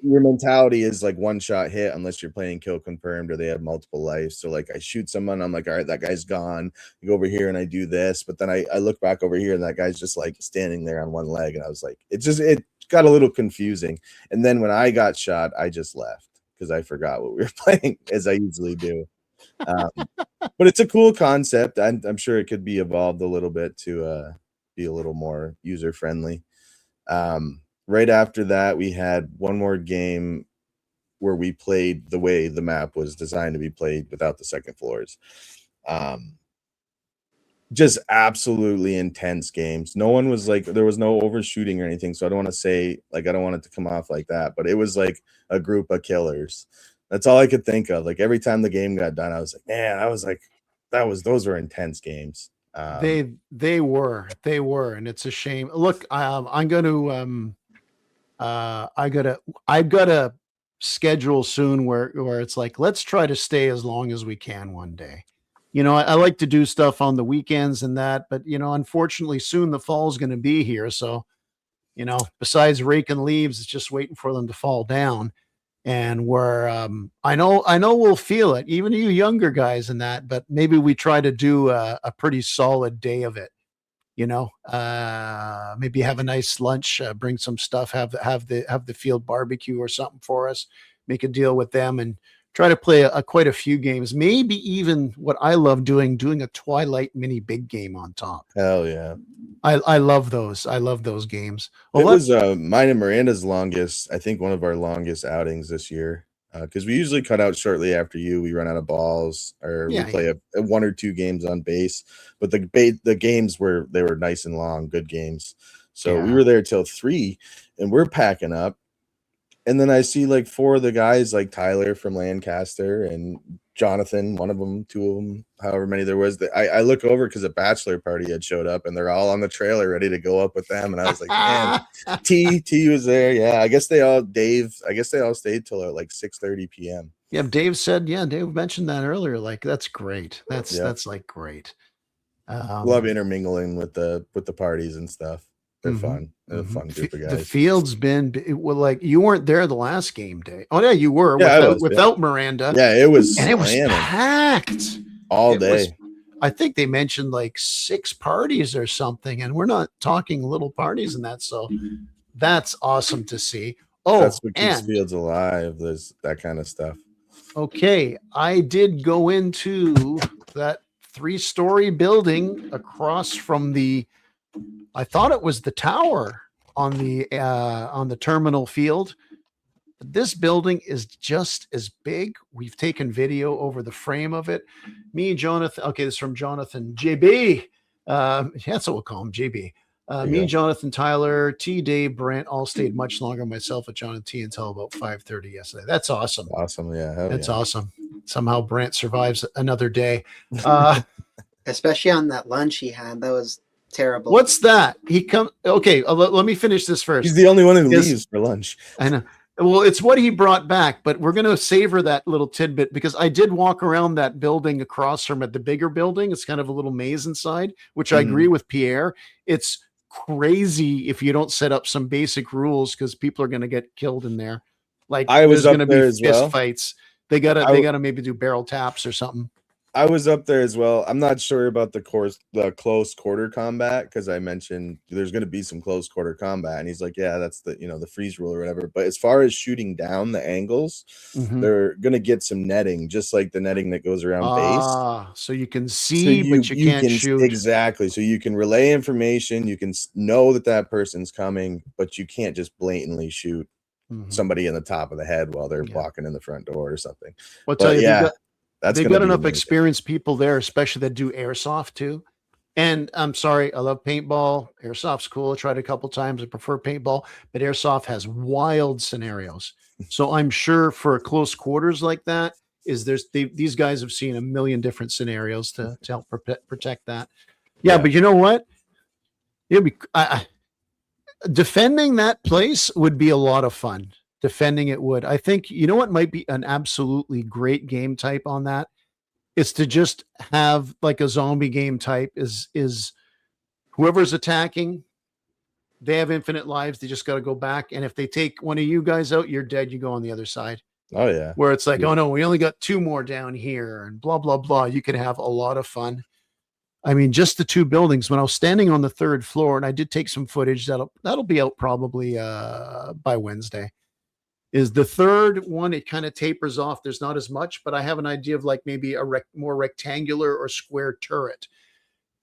your mentality is like one shot hit unless you're playing kill confirmed or they have multiple lives. So like I shoot someone, I'm like, all right, that guy's gone. I go over here and I do this, but then I look back over here and that guy's just like standing there on one leg. And I was like, it got a little confusing. And then when I got shot, I just left because I forgot what we were playing, as I usually do. But it's a cool concept. I'm sure it could be evolved a little bit to be a little more user friendly. Right after that, we had one more game where we played the way the map was designed to be played without the second floors. Just absolutely intense games. No one was like, there was no overshooting or anything. So I don't want to say, like, I don't want it to come off like that, but it was like a group of killers. That's all I could think of. Like every time the game got done, I was like, man, those were intense games.
They were, and it's a shame. Look, I'm going to, I've got a schedule soon where it's like, let's try to stay as long as we can one day. You know, I like to do stuff on the weekends and that, but you know, unfortunately soon the fall's going to be here. So, you know, besides raking leaves, it's just waiting for them to fall down. And we're, I know we'll feel it, even you younger guys in that, but maybe we try to do a pretty solid day of it. You know, maybe have a nice lunch, bring some stuff, have the field barbecue or something for us, make a deal with them and try to play quite a few games. Maybe even what I love doing a Twilight mini big game on top.
Hell yeah.
I love those. I love those games. Well,
it was mine and Miranda's longest, I think one of our longest outings this year. Because we usually cut out shortly after we run out of balls, or we play a 1 or 2 games on base. But the games were nice and long, good games. So we were there till 3, and we're packing up. And then I see like 4 of the guys, like Tyler from Lancaster and Jonathan, one of them, 2 of them, however many there was. I look over because a bachelor party had showed up and they're all on the trailer ready to go up with them. And I was like, man, T was there. Yeah, I guess they all stayed till like 6:30 p.m.
Yeah, Dave mentioned that earlier. Like, that's great. That's like great.
Love intermingling with the parties and stuff. They're fun. They're a fun group of guys.
The field's been like, you weren't there the last game day. Oh yeah, you were without Miranda.
Yeah, it was
packed
all day.
I think they mentioned like 6 parties or something, and we're not talking little parties in that. So that's awesome to see. Oh,
that's what keeps fields alive. There's that kind of stuff.
Okay, I did go into that 3-story building across from I thought it was the tower on the terminal field. This building is just as big. We've taken video over the frame of it. Me, Jonathan. Okay, this is from Jonathan. JB. That's what we'll call him, JB. Me, Jonathan, Tyler, T, Dave, Brent all stayed much longer. Myself with John and T until about 5:30 yesterday. That's awesome.
Awesome, yeah.
That's awesome. Somehow Brent survives another day.
Especially on that lunch he had. That was terrible.
What's that? Okay, let me finish this first.
He's the only one who leaves for lunch.
I know. Well, it's what he brought back, but we're going to savor that little tidbit because I did walk around that building across from the bigger building. It's kind of a little maze inside, which I agree with Pierre. It's crazy if you don't set up some basic rules because people are going to get killed in there. Like
I was
there's going to
be
fist
well.
fights. They gotta maybe do barrel taps or something.
I was up there as well. I'm not sure about the close quarter combat because I mentioned there's going to be some close quarter combat, and he's like, "Yeah, that's the freeze rule or whatever." But as far as shooting down the angles, they're going to get some netting, just like the netting that goes around base.
So you can see, but you can't shoot.
Exactly. So you can relay information. You can know that person's coming, but you can't just blatantly shoot somebody in the top of the head while they're walking in the front door or something.
Well, tell you, they've got enough
amazing.
Experienced people there, especially that do airsoft too. And I'm sorry, I love paintball. Airsoft's cool. I tried a couple times. I prefer paintball, but airsoft has wild scenarios. So I'm sure for close quarters like that, these guys have seen a million different scenarios to help protect that. Yeah, but you know what? Defending that place would be a lot of fun. Defending it would. I think, you know what might be an absolutely great game type on that? It's to just have like a zombie game type is whoever's attacking, they have infinite lives. They just got to go back. And if they take one of you guys out, you're dead. You go on the other side.
Oh yeah.
Where it's like, oh no, we only got 2 more down here and blah, blah, blah. You could have a lot of fun. I mean, just the 2 buildings. When I was standing on the 3rd floor, and I did take some footage that'll be out probably by Wednesday. Is the 3rd one, it kind of tapers off. There's not as much, but I have an idea of like maybe a more rectangular or square turret.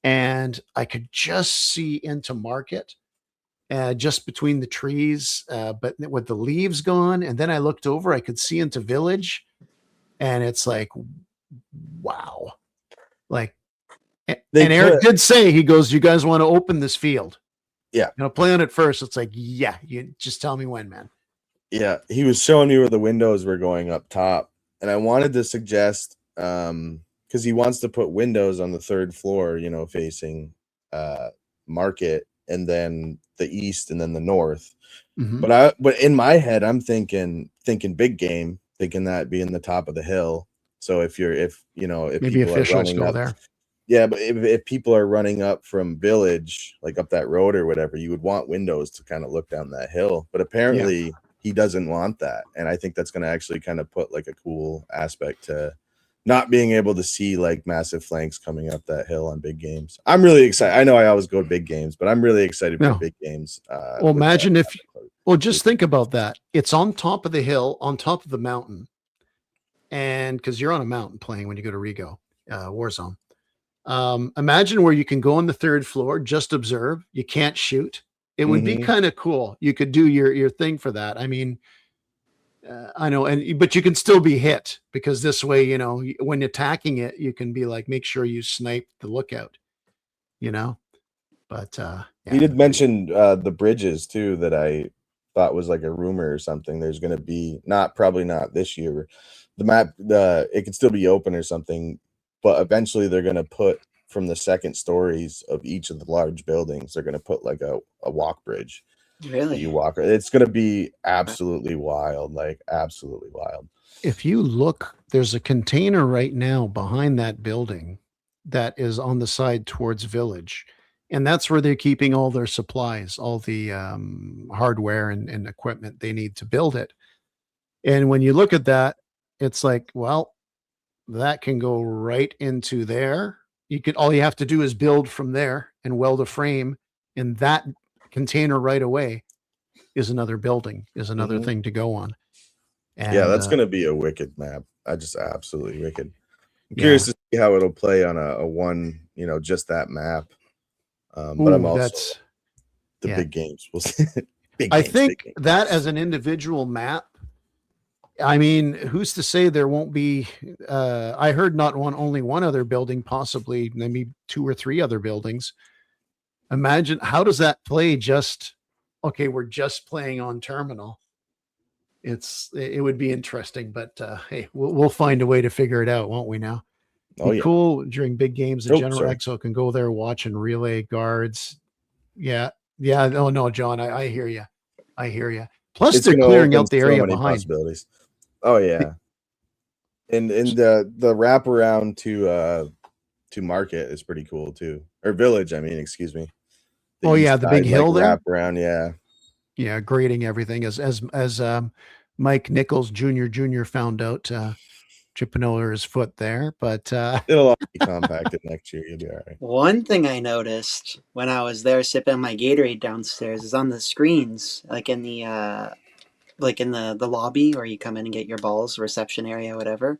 And I could just see into Market, just between the trees, but with the leaves gone. And then I looked over, I could see into Village. And it's like, wow. Like, and Eric did say, he goes, you guys want to open this field?
Yeah.
Play on it first. It's like, yeah, you just tell me when, man.
Yeah, he was showing me where the windows were going up top, and I wanted to suggest because he wants to put windows on the 3rd floor, facing Market, and then the east, and then the north. But in my head, I'm thinking big game, thinking that being the top of the hill. So if maybe people
officials
are
go
up,
there.
Yeah, but if people are running up from Village, like up that road or whatever, you would want windows to kind of look down that hill. But apparently. Yeah. He doesn't want that. And I think that's going to actually kind of put like a cool aspect to not being able to see like massive flanks coming up that hill on big games. I'm really excited. I know I always go to big games, but I'm really excited for big games.
Well, imagine just think about that. It's on top of the hill, on top of the mountain. And because you're on a mountain playing when you go to Rigo, Warzone. Imagine where you can go on the 3rd floor, just observe. You can't shoot. It would be kind of cool. You could do your thing for that. I mean, I know, but you can still be hit because this way, when attacking it, you can be like, make sure you snipe the lookout, But
he did mention the bridges too that I thought was like a rumor or something. There's going to be probably not this year. The map, it could still be open or something, but eventually they're going to put from the second stories of each of the large buildings, they're going to put like a walk bridge.
Really?
You walk. It's going to be absolutely wild, like absolutely wild.
If you look, there's a container right now behind that building that is on the side towards Village. And that's where they're keeping all their supplies, all the hardware and equipment they need to build it. And when you look at that, it's like, well, that can go right into there. All you have to do is build from there and weld a frame, and that container right away is another building, is another thing to go on. And,
yeah, that's going to be a wicked map. I just absolutely wicked. I'm curious to see how it'll play on a one, just that map. But I'm also big games. We'll see.
I think that as an individual map, I mean, who's to say there won't be? I heard only one other building, possibly maybe 2 or 3 other buildings. Imagine how does that play? We're just playing on terminal. It would be interesting, but hey, we'll find a way to figure it out, won't we? Now, cool during big games. The General Exo can go there, watch and relay guards. Yeah. Oh no, John, I hear you. Plus, they're clearing out the area behind.
Oh yeah, and the wraparound to Market is pretty cool too, or Village. I mean, excuse me.
The big hill there.
Wraparound,
yeah, grading everything as Mike Nichols Jr. found out, tripping over his foot there, but
it'll all be compacted next year. You'll be all right.
One thing I noticed when I was there sipping my Gatorade downstairs is on the screens, like in the lobby where you come in and get your balls, reception area, whatever,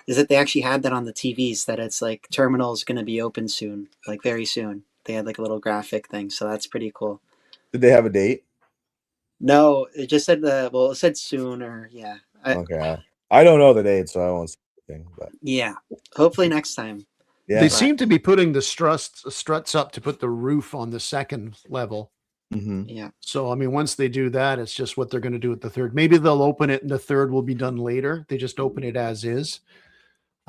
is that they actually had that on the TVs that it's like terminal's going to be open soon, like very soon. They had like a little graphic thing, so that's pretty cool.
Did they have a date?
No, it just said it said soon, or yeah.
Okay, I don't know the date, so I won't say anything. But
yeah, hopefully next time.
Yeah, they seem to be putting the struts up to put the roof on the second level.
Mm-hmm.
Yeah.
So I mean, once they do that, it's just what they're going to do at the third. Maybe they'll open it, and the third will be done later. They just open it as is.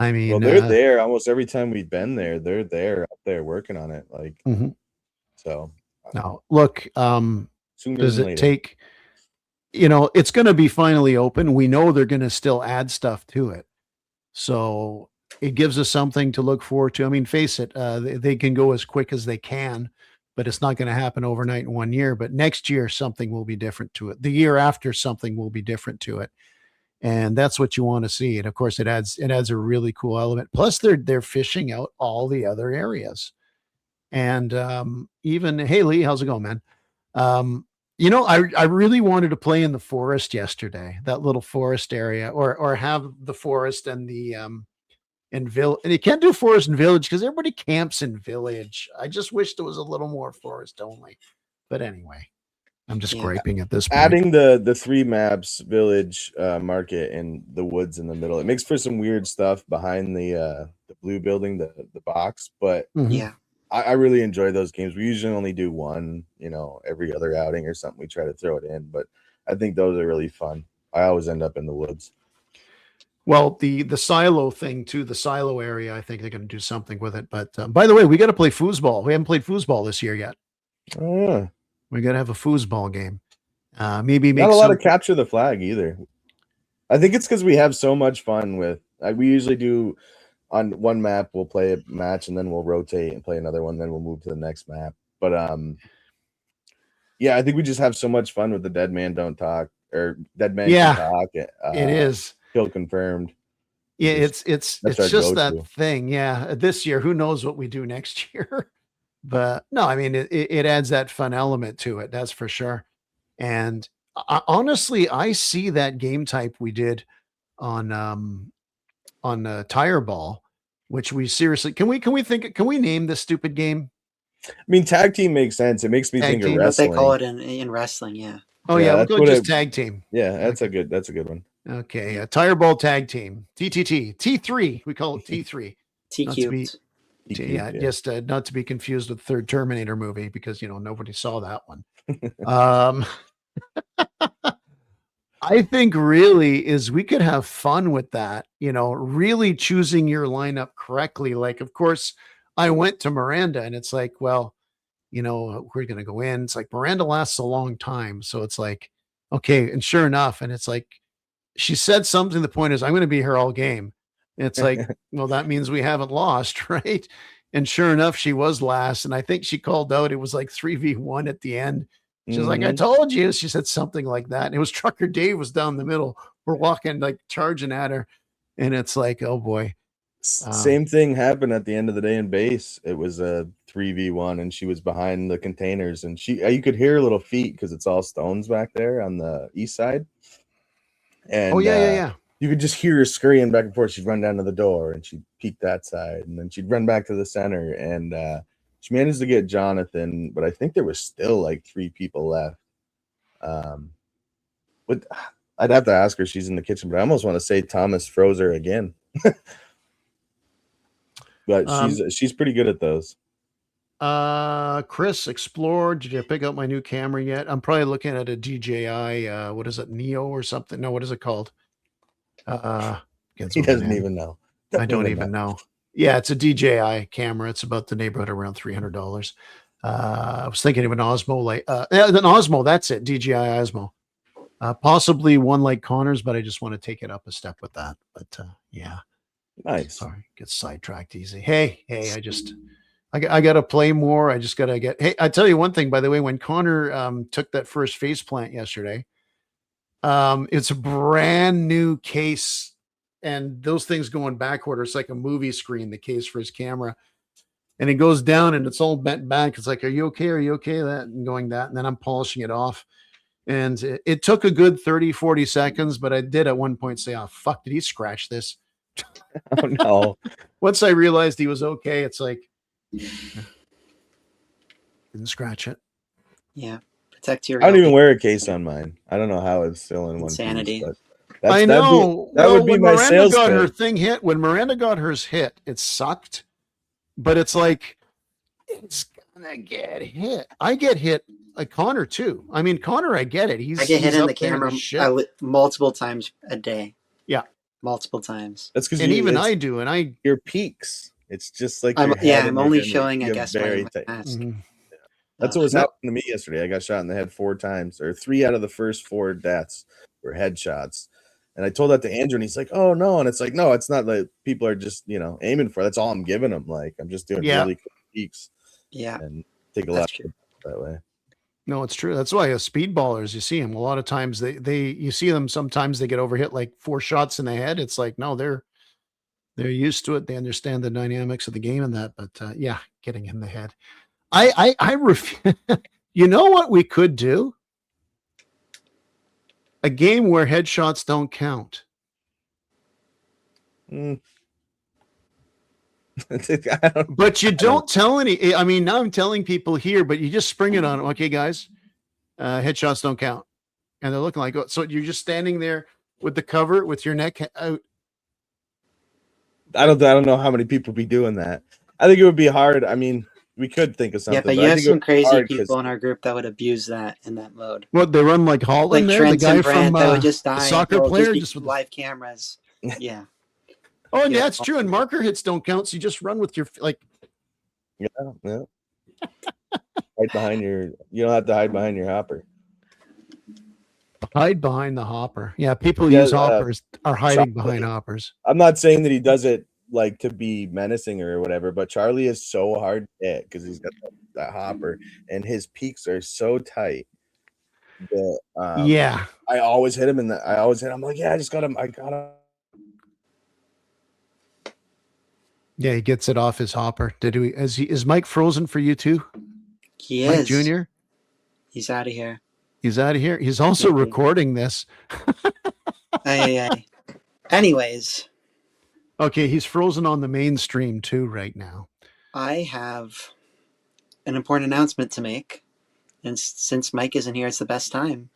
I mean,
well, they're there almost every time we've been there. They're there up there working on it. Like, so.
Now, look, does it take? It's going to be finally open. We know they're going to still add stuff to it, so it gives us something to look forward to. I mean, face it, they can go as quick as they can, but it's not going to happen overnight in 1 year. But next year, something will be different to it. The year after, something will be different to it. And that's what you want to see. And of course, it adds a really cool element. Plus, they're fishing out all the other areas. And even, hey, Lee, how's it going, man? I really wanted to play in the forest yesterday, that little forest area, or have the forest and the and Village. And you can't do forest and Village because everybody camps in Village. I just wish there was a little more forest only. But anyway. I'm just griping at this point.
Adding the 3 maps, Village, Market, and the woods in the middle. It makes for some weird stuff behind the blue building, the box. But
yeah,
I really enjoy those games. We usually only do one, every other outing or something. We try to throw it in, but I think those are really fun. I always end up in the woods.
Well, the silo thing too, the silo area, I think they're going to do something with it. But by the way, we got to play foosball. We haven't played foosball this year yet.
Oh, yeah.
We got to have a foosball game. Maybe
not a lot of capture the flag either. I think it's because we have so much fun with. We usually do on one map. We'll play a match and then we'll rotate and play another one. Then we'll move to the next map. But I think we just have so much fun with the Dead Man Don't Talk or Dead Man Can Talk.
It is
kill confirmed.
Yeah, it's just that thing. Yeah, this year, who knows what we do next year? But no, I mean, it adds that fun element to it. That's for sure. And honestly, I see that game type we did on Tire Ball, which we seriously, can we name this stupid game?
I mean, tag team makes sense. It makes me think of wrestling.
What they call it in wrestling. Yeah.
Oh yeah. We'll go just tag team.
Yeah. That's a good one.
Okay. Tire Ball tag team, TTT, T3. We call it T3.
T-cubed.
Just not to be confused with the third Terminator movie because nobody saw that one. I think really is we could have fun with that, really choosing your lineup correctly. Like, of course, I went to Miranda and it's like, well, we're going to go in. It's like Miranda lasts a long time. So it's like, okay. And sure enough, and it's like, she said something. The point is, I'm going to be here all game. And it's like, well, that means we haven't lost, right? And sure enough, she was last. And I think she called out, it was like 3v1 at the end. She's like, I told you. She said something like that. And it was Trucker Dave was down the middle. We're walking, like charging at her. And it's like, oh boy.
Same thing happened at the end of the day in base. It was a 3v1 and she was behind the containers and you could hear her little feet because it's all stones back there on the east side. And
yeah.
You could just hear her scurrying back and forth. She'd run down to the door and she'd peek that side and then she'd run back to the center. And she managed to get Jonathan, but I think there was still like 3 people left. But I'd have to ask her. She's in the kitchen, but I almost want to say Thomas froze her again. But she's pretty good at those.
Chris explored. Did you pick up my new camera yet? I'm probably looking at a DJI. What is it, Neo or something? No, what is it called?
He doesn't even know.
I don't even know. Yeah, it's a DJI camera. It's about the neighborhood around $300. I was thinking of an Osmo, like an Osmo. That's it, DJI Osmo. Possibly one like Connor's, but I just want to take it up a step with that. But yeah,
nice.
Sorry, get sidetracked easy. Hey, I got to play more. I just got to get. Hey, I tell you one thing, by the way, when Connor took that first face plant yesterday, it's a brand new case. And those things going backward, it's like a movie screen, the case for his camera. And it goes down and it's all bent back. It's like, are you okay? Are you okay? That and going that. And then I'm polishing it off. And it took a good 30, 40 seconds, but I did at one point say, oh, fuck, did he scratch this?
Oh, no.
Once I realized he was okay, it's like, didn't scratch it.
Yeah. Protect your.
I don't even wear a case on mine. I don't know how it's still in
Insanity.
one piece.
I know.
That would be my sales pitch.
Her thing hit. When Miranda got hers hit, it sucked. But it's like, it's gonna get hit. I get hit. Like Connor too. I mean, Connor, I get it.
I get hit in the camera multiple times a day.
Yeah,
multiple times.
That's because
even I do, and
your peaks. It's just like
I'm only showing, I guess, my mask.
Mm-hmm. That's what was happening to me yesterday. I got shot in the head 4 times, or 3 out of the first 4 deaths were headshots. And I told that to Andrew, and he's like, "Oh no!" And it's like, no, it's not like people are just aiming for. That's all I'm giving them. Like I'm just doing really quick peaks.
Yeah,
and take a lot that way.
No, it's true. That's why speedballers, you see them a lot of times. You see them sometimes they get overhit like 4 shots in the head. It's like no, they're used to it. They understand the dynamics of the game and that. But yeah, getting in the head. I refuse. You know what we could do? A game where headshots don't count. But you don't tell any. I mean, now I'm telling people here, but you just spring it on them. Okay, guys, headshots don't count, and they're looking like so. You're just standing there with the cover with your neck out.
I don't know how many people be doing that. I think it would be hard. I mean, we could think of something.
Yeah, but you have some crazy people in our group that would abuse that in that mode.
What, they run like Holland,
like
there, the guy
from
that
would just die.
Soccer player, just with
live cameras. Yeah.
Oh, and yeah, it's true. And marker hits don't count, so you just run with your like.
Yeah. Hide behind your. You don't have to hide behind your hopper.
Hide behind the hopper. Yeah, people use hoppers are hiding behind hoppers.
I'm not saying that he does it like to be menacing or whatever, but Charlie is so hard to hit because he's got that hopper and his peaks are so tight that
yeah,
I always hit him I'm like, yeah, I just got him. I got him.
Yeah, he gets it off his hopper. Is Mike frozen for you too?
He
Mike
is.
Jr.
He's out of here.
He's out of here. He's also recording this.
Anyways.
Okay, he's frozen on the mainstream too right now.
I have an important announcement to make. And since Mike isn't here, it's the best time.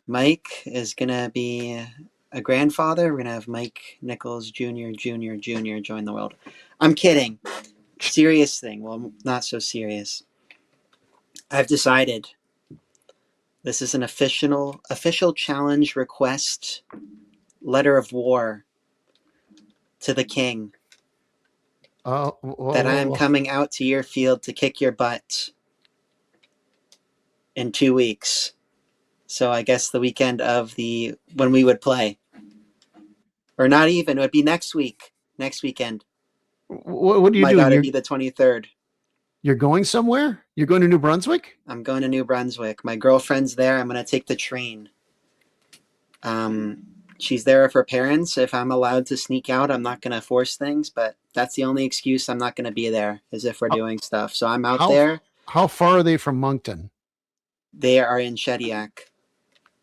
Mike is going to be a grandfather. We're going to have Mike Nichols Jr. join the world. I'm kidding. Serious thing. Well, not so serious. I've decided This is an official challenge request letter of war to the king that I am coming out to your field to kick your butt in 2 weeks. So I guess the weekend of when we would play. Or not even, it would be next weekend.
What do you
My
do?
God, it'd be the 23rd.
You're going somewhere? You're going to New Brunswick?
I'm going to New Brunswick. My girlfriend's there. I'm going to take the train. She's there with her parents. If I'm allowed to sneak out, I'm not going to force things, but that's the only excuse I'm not going to be there, is if we're doing stuff. So I'm out there.
How far are they from Moncton?
They are in Shediac.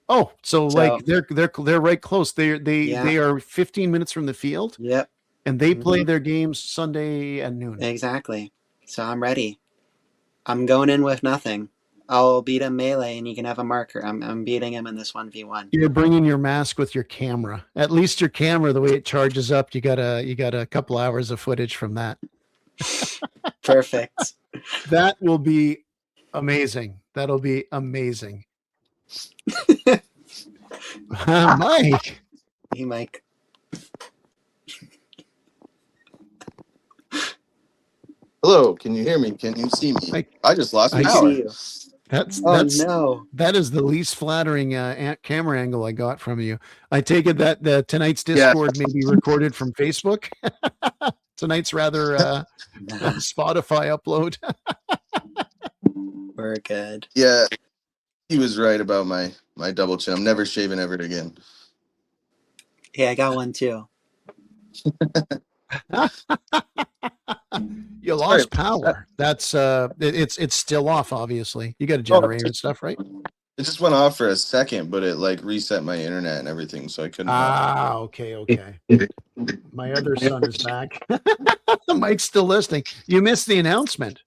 Oh, so like they're right close. They are 15 minutes from the field.
Yep.
And they play their games Sunday at noon.
Exactly. So I'm ready. I'm going in with nothing. I'll beat him melee, and you can have a marker. I'm beating him in this 1v1.
You're bringing your mask with your camera. At least your camera, the way it charges up, you got a couple hours of footage from that.
Perfect.
That will be amazing. That'll be amazing. Mike.
Hey, Mike.
Hello, can you hear me? Can you see me? I just lost
I
power.
see you.
No. That is the least flattering camera angle I got from you. I take it that tonight's Discord may be recorded from Facebook. Tonight's rather Spotify upload.
We're good.
Yeah, he was right about my double chin. I'm never shaving ever again.
Yeah, I got one too.
You lost power. That's it's still off, obviously. You got a generator and stuff, right?
It just went off for a second, but it like reset my internet and everything, so I couldn't.
Okay. My other son is back. Mike's still listening. You missed the announcement.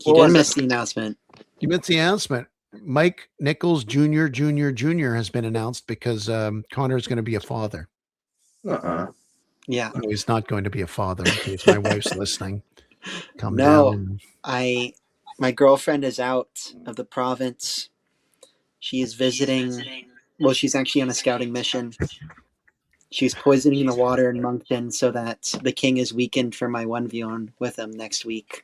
You didn't miss the announcement.
You missed the announcement. Mike Nichols Jr. has been announced because Connor's going to be a father.
Yeah.
No, he's not going to be a father in case my wife's listening. Come
No,
down.
my girlfriend is out of the province. She is visiting. Well, she's actually on a scouting mission. She's poisoning the water in Moncton so that the king is weakened for my 1v1 with him next week.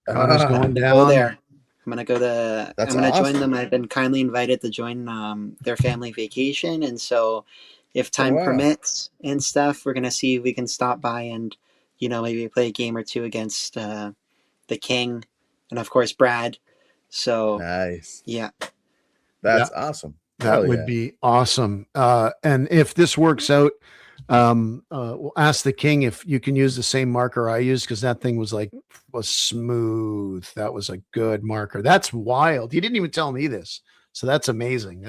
Connor's going down.
Go there. I'm gonna go to.
That's
I'm gonna
awesome.
join them. I've been kindly invited to join their family vacation, and so if time permits and stuff, we're gonna see if we can stop by and maybe play a game or two against the king, and of course Brad. So
nice.
Yeah,
that's awesome.
That would be awesome. And if this works out, we'll ask the king if you can use the same marker I used, because that thing was smooth. That was a good marker. That's wild. He didn't even tell me this. So that's amazing.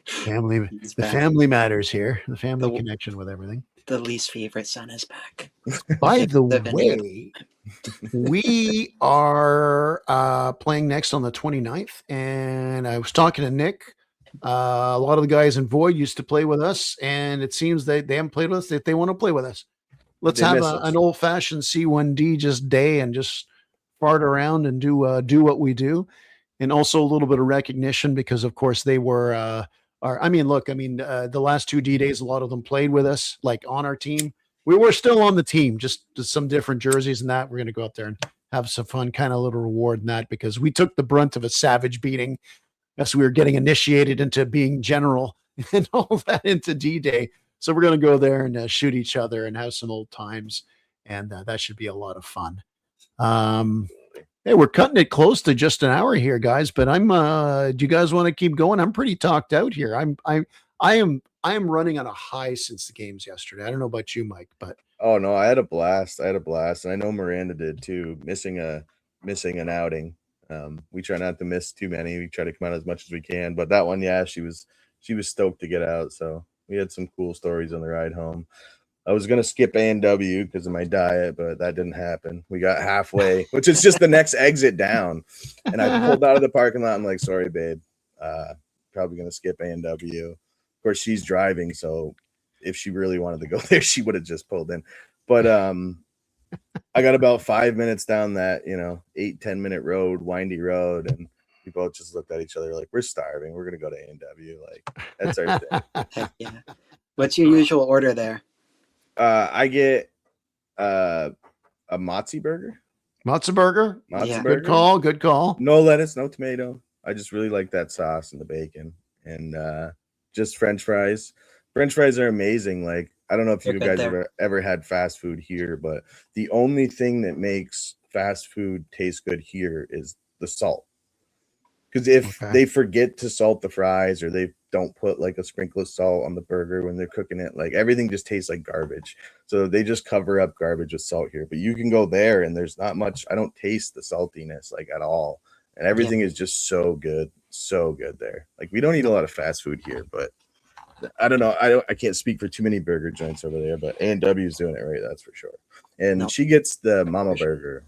Family matters here. The family connection with everything.
The least favorite son is back.
By the way, we are playing next on the 29th, and I was talking to Nick. A lot of the guys in Void used to play with us, and it seems they haven't played with us. That they want to play with us. Let's have an old-fashioned C1D just day and just fart around and do what we do, and also a little bit of recognition because, of course, they were. The last 2 D-Days, a lot of them played with us, like on our team. We were still on the team, just some different jerseys and that. We're going to go out there and have some fun, kind of little reward in that, because we took the brunt of a savage beating as we were getting initiated into being general and all that into D-Day. So we're going to go there and shoot each other and have some old times, and that should be a lot of fun. Hey, we're cutting it close to just an hour here, guys. But do you guys want to keep going? I'm pretty talked out here. I am running on a high since the games yesterday. I don't know about you, Mike, but
oh no, I had a blast. And I know Miranda did too. Missing an outing. We try not to miss too many. We try to come out as much as we can. But that one, yeah, she was stoked to get out. So we had some cool stories on the ride home. I was going to skip A&W because of my diet, but that didn't happen. We got halfway, which is just the next exit down. And I pulled out of the parking lot. I'm like, sorry, babe. Probably going to skip A&W. Of course, she's driving. So if she really wanted to go there, she would have just pulled in. But I got about 5 minutes down that 8-10 minute road, windy road, and we both just looked at each other like, we're starving. We're gonna go to A&W. Like, that's our thing.
Heck yeah. What's your usual order there?
I get a Mozzie burger.
Matzo burger.
Mozzie
Yeah.
burger.
Good call. Good call.
No lettuce, no tomato. I just really like that sauce and the bacon, and just French fries. French fries are amazing. Like, I don't know if
They're
you
good
guys
there.
ever had fast food here, but the only thing that makes fast food taste good here is the salt. Because if
Okay.
they forget to salt the fries, or they don't put like a sprinkle of salt on the burger when they're cooking it, like everything just tastes like garbage. So they just cover up garbage with salt here. But you can go there and there's not much. I don't taste the saltiness like at all, and everything is just so good there. Like, we don't eat a lot of fast food here, but I don't know. I can't speak for too many burger joints over there, but A&W is doing it right. That's for sure. And
No.
she gets the Mama Burger.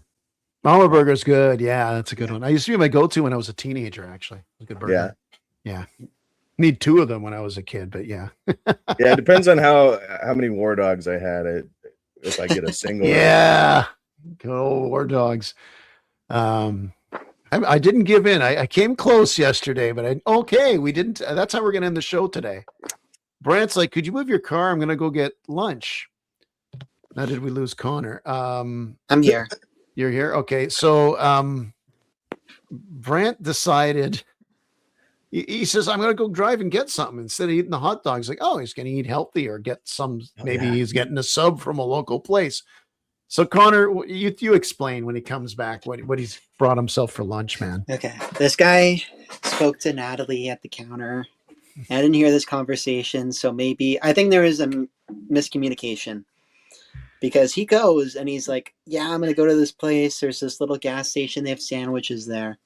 Mama burger's good. Yeah, that's a good one. I used to be my go-to when I was a teenager. Actually, it was a good burger. Yeah. Need 2 of them when I was a kid, but yeah.
Yeah, it depends on how many War Dogs I had. If I get a single.
Yeah. Good old War Dogs. I didn't give in. I came close yesterday, but we didn't. That's how we're going to end the show today. Brant's like, could you move your car? I'm going to go get lunch. Now, did we lose Connor?
I'm here.
You're here? Okay. So Brant decided, he says, I'm going to go drive and get something instead of eating the hot dogs. Like, oh, he's going to eat healthy or get some, maybe he's getting a sub from a local place. So Connor, you explain when he comes back what he's brought himself for lunch, man.
Okay. This guy spoke to Natalie at the counter. I didn't hear this conversation, so maybe I think there is a miscommunication, because he goes and he's like, yeah, I'm going to go to this place. There's this little gas station. They have sandwiches there.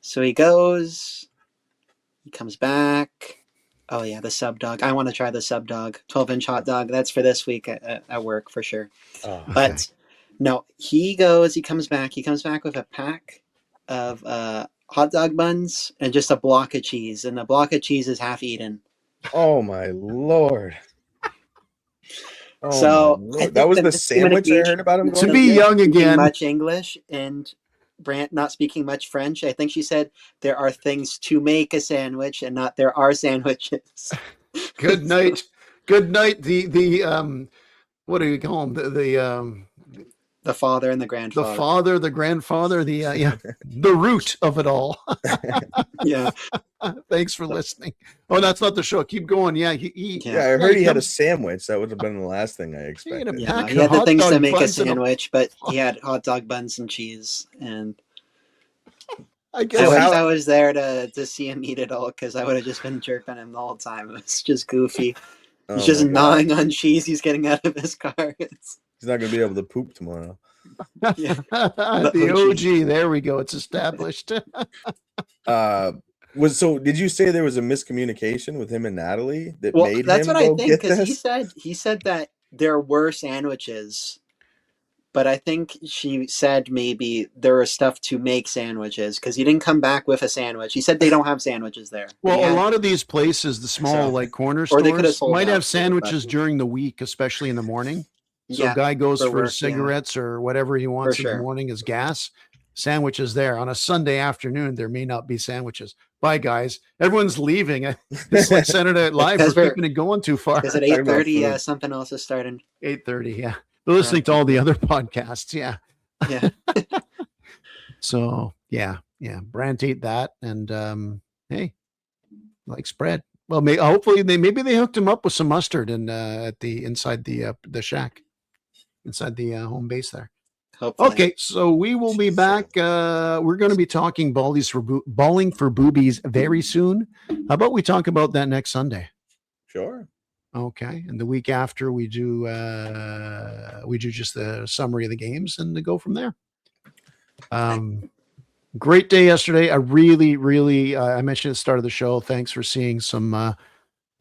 So he goes, he comes back. Oh yeah, the sub dog. I want to try the sub dog, 12-inch hot dog. That's for this week at work for sure.
Oh,
But no, he comes back with a pack of hot dog buns and just a block of cheese. And the block of cheese is half eaten.
oh my Lord. Oh
So,
my
I
Lord.
think
That was
that
the
this
sandwich I heard about him
To
going
be
to?
young
Speaking
again.
much English and Brant not speaking much French. I think she said there are things to make a sandwich and not there are sandwiches.
Good night. Good night. The what do you call him?
The father and the
The
grandfather.
father, the grandfather, the root of it all.
Yeah.
Thanks for listening. Oh, that's not the show. Keep going. Yeah,
Yeah, I heard he had a
comes-
sandwich. That would have been the last thing I
He had
expected.
a
Yeah,
pack
he had
of
the
hot
things to
dog
make a
buns and
sandwich, but he had hot dog buns and cheese. And
I guess
I wish
how-
I was there to see him eat it all, because I would have just been jerking him the whole time. It was just goofy.
Oh
He's just
my God.
gnawing on cheese he's getting out of his car. It's,
He's not going to be able to poop tomorrow.
yeah.
the OG. There we go. It's established.
Did you say there was a miscommunication with him and Natalie that
Well,
made
that's
him
what I
go
think,
get
because
this?
he said that there were sandwiches, but I think she said maybe there was stuff to make sandwiches, because he didn't come back with a sandwich. He said they don't have sandwiches there.
Well,
They
a
had-
lot of these places, the small
So-
like corner
or they could have
stores,
sold
might
out
have
too,
sandwiches
but-
during the week, especially in the morning. So
yeah,
guy goes
for
for
work, yeah.
cigarettes or whatever he wants in
sure.
the morning as gas. Sandwiches there. On a Sunday afternoon, there may not be sandwiches. Bye, guys. Everyone's leaving. It's like Saturday Night Live.
Because
We're
we're-
keeping it going too far.
Because at
Talking about
8:30,
food.
something else is starting.
8:30. Yeah, they're listening to all the other podcasts. Yeah.
Yeah.
So yeah. Brant ate that, and hey, like spread. Well, hopefully maybe they hooked him up with some mustard and at the inside the shack, inside the home base there.
Hopefully.
Okay, so we will be back. We're going to be talking balling for boobies very soon. How about we talk about that next Sunday?
Sure.
Okay, and the week after we do just the summary of the games and go from there. Great day yesterday. I really I mentioned at the start of the show. Thanks for seeing some.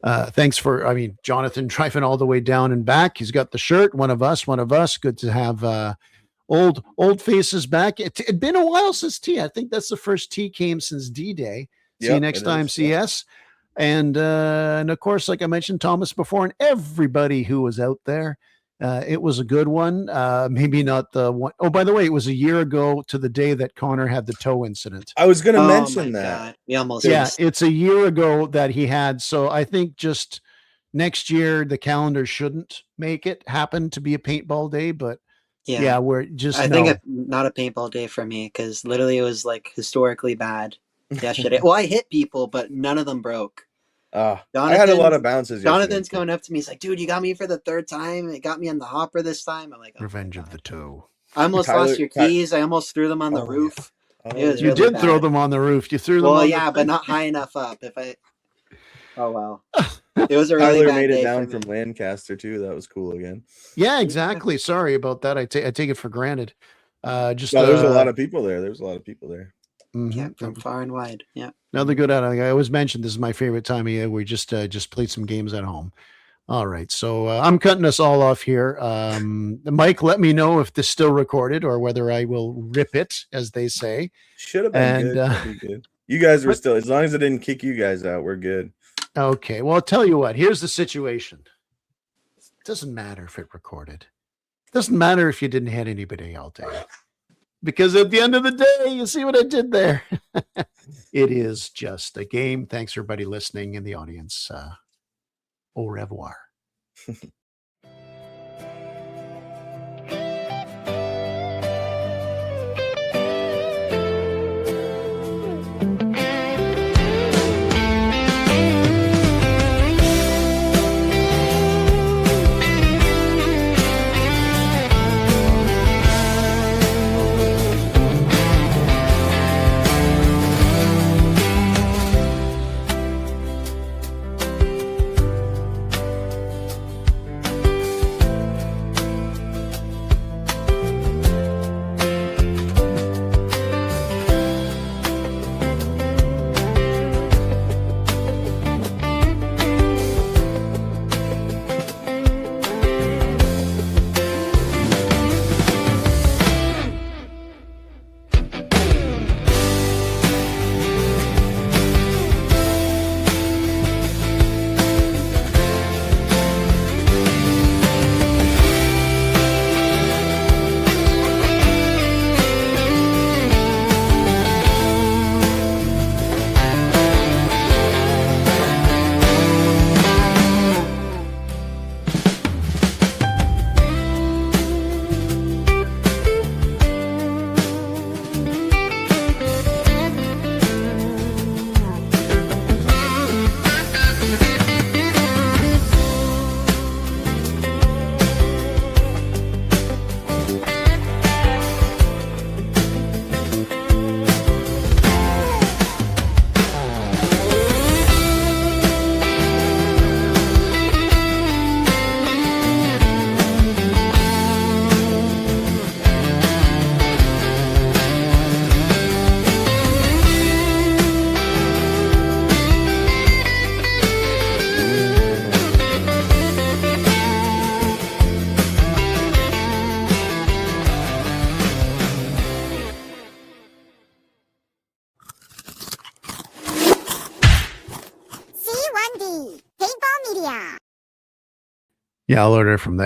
Jonathan driving all the way down and back. He's got the shirt. One of us. Good to have old faces back. It'd been a while since T. I think that's the first T came since D-Day. See you
Yep,
next
it
time,
is, yeah.
CS. And of course, like I mentioned, Thomas before, and everybody who was out there. It was a good one. Maybe not the one. Oh, by the way, it was a year ago to the day that Connor had the toe incident.
I was going to
Oh
mention
my
that.
God. We almost
Yeah,
missed.
it's a year ago that he had. So I think just next year the calendar shouldn't make it happen to be a paintball day, but yeah, we're just
I think not a paintball day for me because literally it was like historically bad yesterday. Well, I hit people, but none of them broke.
I had a lot of
Jonathan's-
bounces.
Jonathan's
yesterday.
coming up to me. He's like, "Dude, you got me for the third time. It got me on the hopper this time." I'm like, oh,
Revenge of the Toe.
I almost
Tyler-
lost your keys. I almost threw them on the
Oh,
roof.
Oh,
It was
You
really
did throw
bad.
them on the roof. You threw them
Well,
on
yeah,
the
but not high enough up. Oh well, it was a really
Tyler
bad
made it
day
down
for me.
from Lancaster too. That was cool again.
Yeah, exactly. Sorry about that. I take it for granted. Just
No, there's a lot of people there.
mhm.
Yeah, from far and wide. Yeah.
Another good outing. I always mention this is my favorite time of year. We just played some games at home. All right, so I'm cutting us all off here. Mike, let me know if this still recorded or whether I will rip it, as they say.
Should have been
And,
good. That'd be good. You guys were still, as long as it didn't kick you guys out, we're good.
Okay, well, I'll tell you what. Here's the situation. It doesn't matter if it recorded. It doesn't matter if you didn't hit anybody all day. Because at the end of the day, you see what I did there. It is just a game. Thanks, everybody listening in the audience. Au revoir.
C1D Paintball Media.
Yeah, I'll order from there.